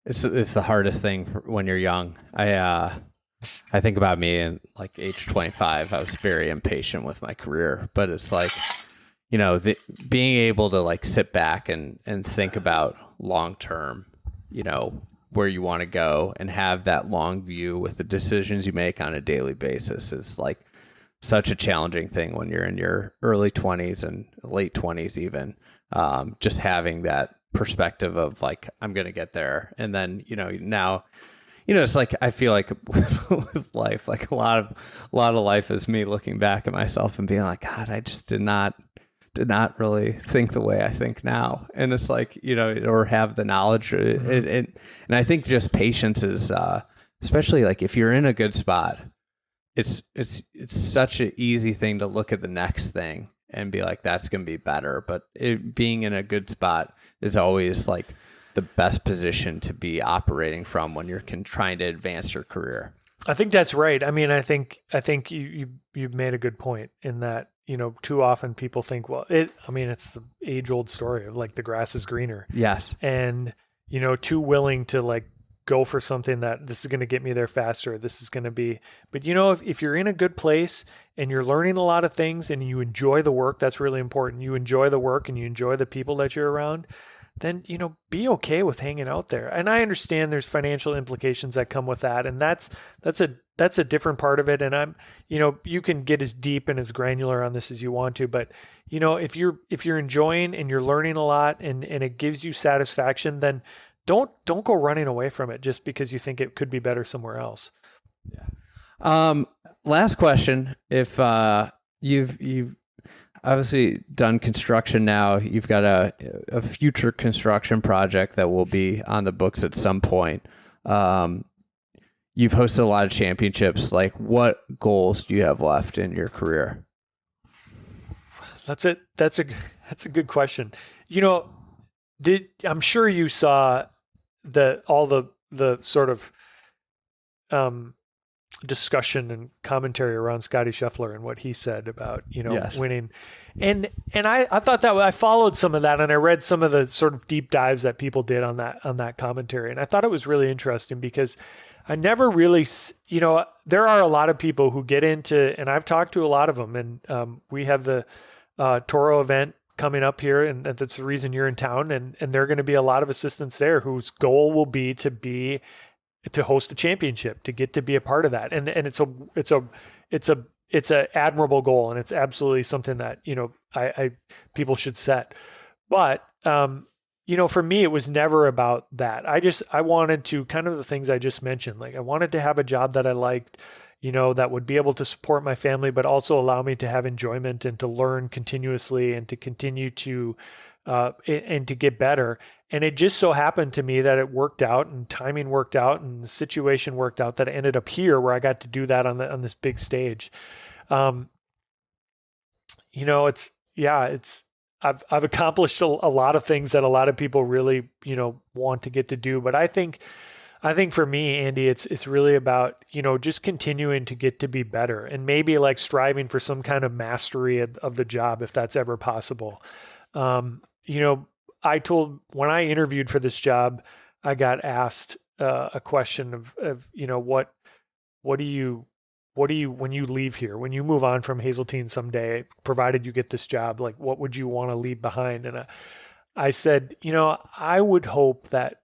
it's the hardest thing when you're young. I think about me in age 25. I was very impatient with my career, but it's being able to sit back and think about long term, where you want to go and have that long view with the decisions you make on a daily basis is such a challenging thing when you're in your early 20s and late 20s even. Just having that perspective of I'm going to get there. And then, now, it's I feel like with life, a lot of life is me looking back at myself and being God, I just did not really think the way I think now. And it's or have the knowledge. And I think just patience is, especially if you're in a good spot, it's such an easy thing to look at the next thing and be that's going to be better. But being in a good spot is always the best position to be operating from when you're trying to advance your career. I think that's right. I mean, I think you've made a good point in that, too often people think, it's the age old story of the grass is greener. Yes. And, too willing to go for something that this is going to get me there faster. This is going to be, but if you're in a good place and you're learning a lot of things and you enjoy the work, that's really important. You enjoy the work and you enjoy the people that you're around, then, be okay with hanging out there. And I understand there's financial implications that come with that. And that's a different part of it. And you can get as deep and as granular on this as you want to, but if you're enjoying and you're learning a lot and it gives you satisfaction, then don't go running away from it just because you think it could be better somewhere else. Yeah. Last question. If you've obviously done construction now, you've got a future construction project that will be on the books at some point. You've hosted a lot of championships. Like, what goals do you have left in your career? That's it. That's a good question. I'm sure you saw all the sort of discussion and commentary around Scotty Scheffler and what he said about Yes. winning, and I thought that I followed some of that, and I read some of the sort of deep dives that people did on that commentary, and I thought it was really interesting because I never really, there are a lot of people who get into, and I've talked to a lot of them, and we have the Toro event coming up here, and that's the reason you're in town, and there are going to be a lot of assistants there whose goal will be to host a championship, to get to be a part of that, and it's a admirable goal, and it's absolutely something that I people should set. But for me, it was never about that. I wanted to, kind of the things I just mentioned, like I wanted to have a job that I liked, that would be able to support my family, but also allow me to have enjoyment and to learn continuously and to continue to and to get better. And it just so happened to me that it worked out, and timing worked out, and the situation worked out that I ended up here where I got to do that on this big stage. I've accomplished a lot of things that a lot of people really, want to get to do. But I think for me, Andy, it's really about, just continuing to get to be better, and maybe like striving for some kind of mastery of the job, if that's ever possible. When I interviewed for this job, I got asked a question of what do you, when you leave here, when you move on from Hazeltine someday, provided you get this job, like what would you want to leave behind? And I said, I would hope that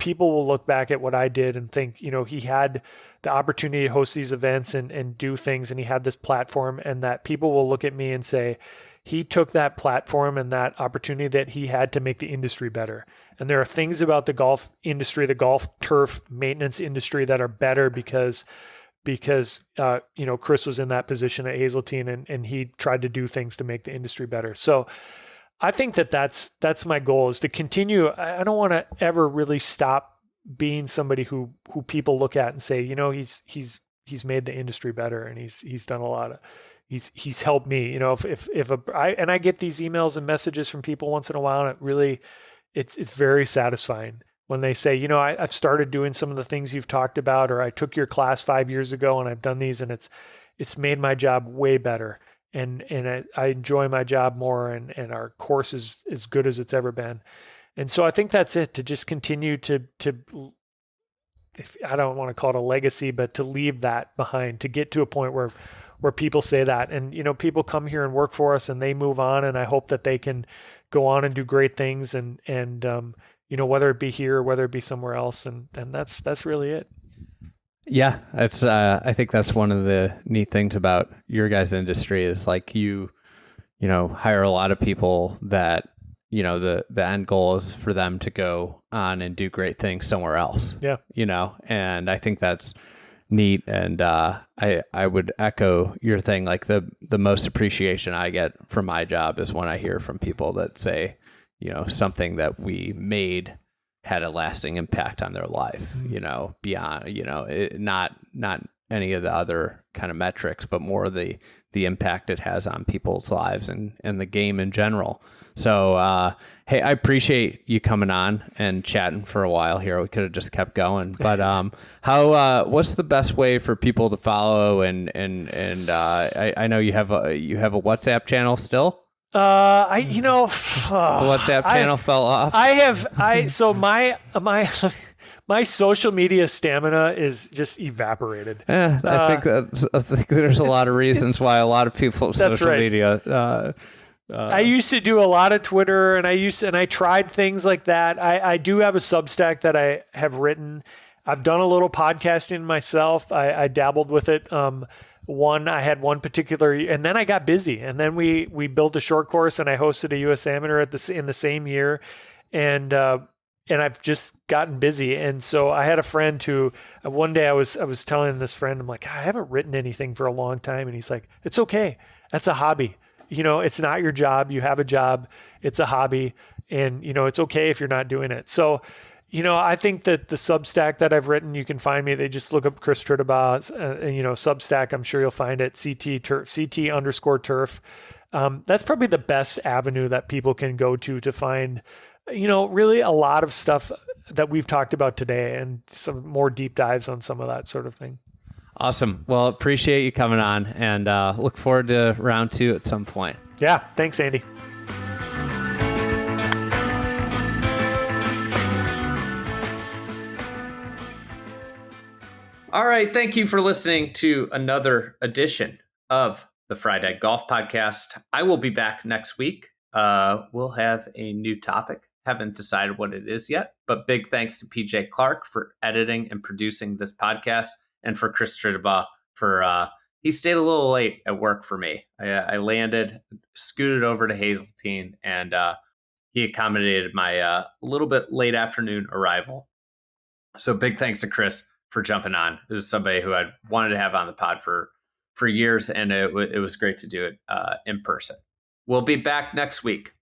people will look back at what I did and think, he had the opportunity to host these events and do things, and he had this platform, and that people will look at me and say, he took that platform and that opportunity that he had to make the industry better. And there are things about the golf industry, the golf turf maintenance industry, that are better because Chris was in that position at Hazeltine, and he tried to do things to make the industry better. So I think that's my goal, is to continue. I don't want to ever really stop being somebody who people look at and say, he's made the industry better, and he's done a lot of, he's helped me. I get these emails and messages from people once in a while, and it really, it's very satisfying when they say, I've started doing some of the things you've talked about, or I took your class 5 years ago and I've done these, and it's made my job way better. And I enjoy my job more, and our course is as good as it's ever been. And so I think that's it, to just continue to I don't want to call it a legacy, but to leave that behind, to get to a point where people say that, and, people come here and work for us and they move on, and I hope that they can go on and do great things, and whether it be here or whether it be somewhere else. And that's really it. Yeah, it's. I think that's one of the neat things about your guys' industry is, like, you hire a lot of people that, the end goal is for them to go on and do great things somewhere else. Yeah. And I think that's neat. And I would echo your thing. Like, the most appreciation I get from my job is when I hear from people that say, something that we made had a lasting impact on their life, beyond, not any of the other kind of metrics, but more the impact it has on people's lives and the game in general. So, hey, I appreciate you coming on and chatting for a while here. We could have just kept going, but what's the best way for people to follow? And I know you have a WhatsApp channel still. The WhatsApp channel fell off. So my social media stamina is just evaporated. I think there's a lot of reasons why a lot of people's social media. I used to do a lot of Twitter, and I tried things like that. I do have a Substack that I have written. I've done a little podcasting myself. I dabbled with it. I had one particular, and then I got busy, and then we built a short course, and I hosted a US Amateur in the same year, and and I've just gotten busy. And so I had a friend who one day I was telling this friend, I'm like, I haven't written anything for a long time. And he's like, it's okay. That's a hobby. It's not your job. You have a job. It's a hobby. And, it's okay if you're not doing it. So, I think that the Substack that I've written, you can find me. They just look up Chris Tritabaugh, Substack. I'm sure you'll find it. CT_turf. That's probably the best avenue that people can go to find, really a lot of stuff that we've talked about today and some more deep dives on some of that sort of thing. Awesome. Well, appreciate you coming on, and look forward to round 2 at some point. Yeah. Thanks, Andy. All right. Thank you for listening to another edition of the Friday Golf Podcast. I will be back next week. We'll have a new topic. Haven't decided what it is yet, but big thanks to PJ Clark for editing and producing this podcast, and for Chris Tritabaugh for he stayed a little late at work for me. I landed, scooted over to Hazeltine, and he accommodated my little bit late afternoon arrival. So big thanks to Chris for jumping on. It was somebody who I wanted to have on the pod for years, and it was great to do it in person. We'll be back next week.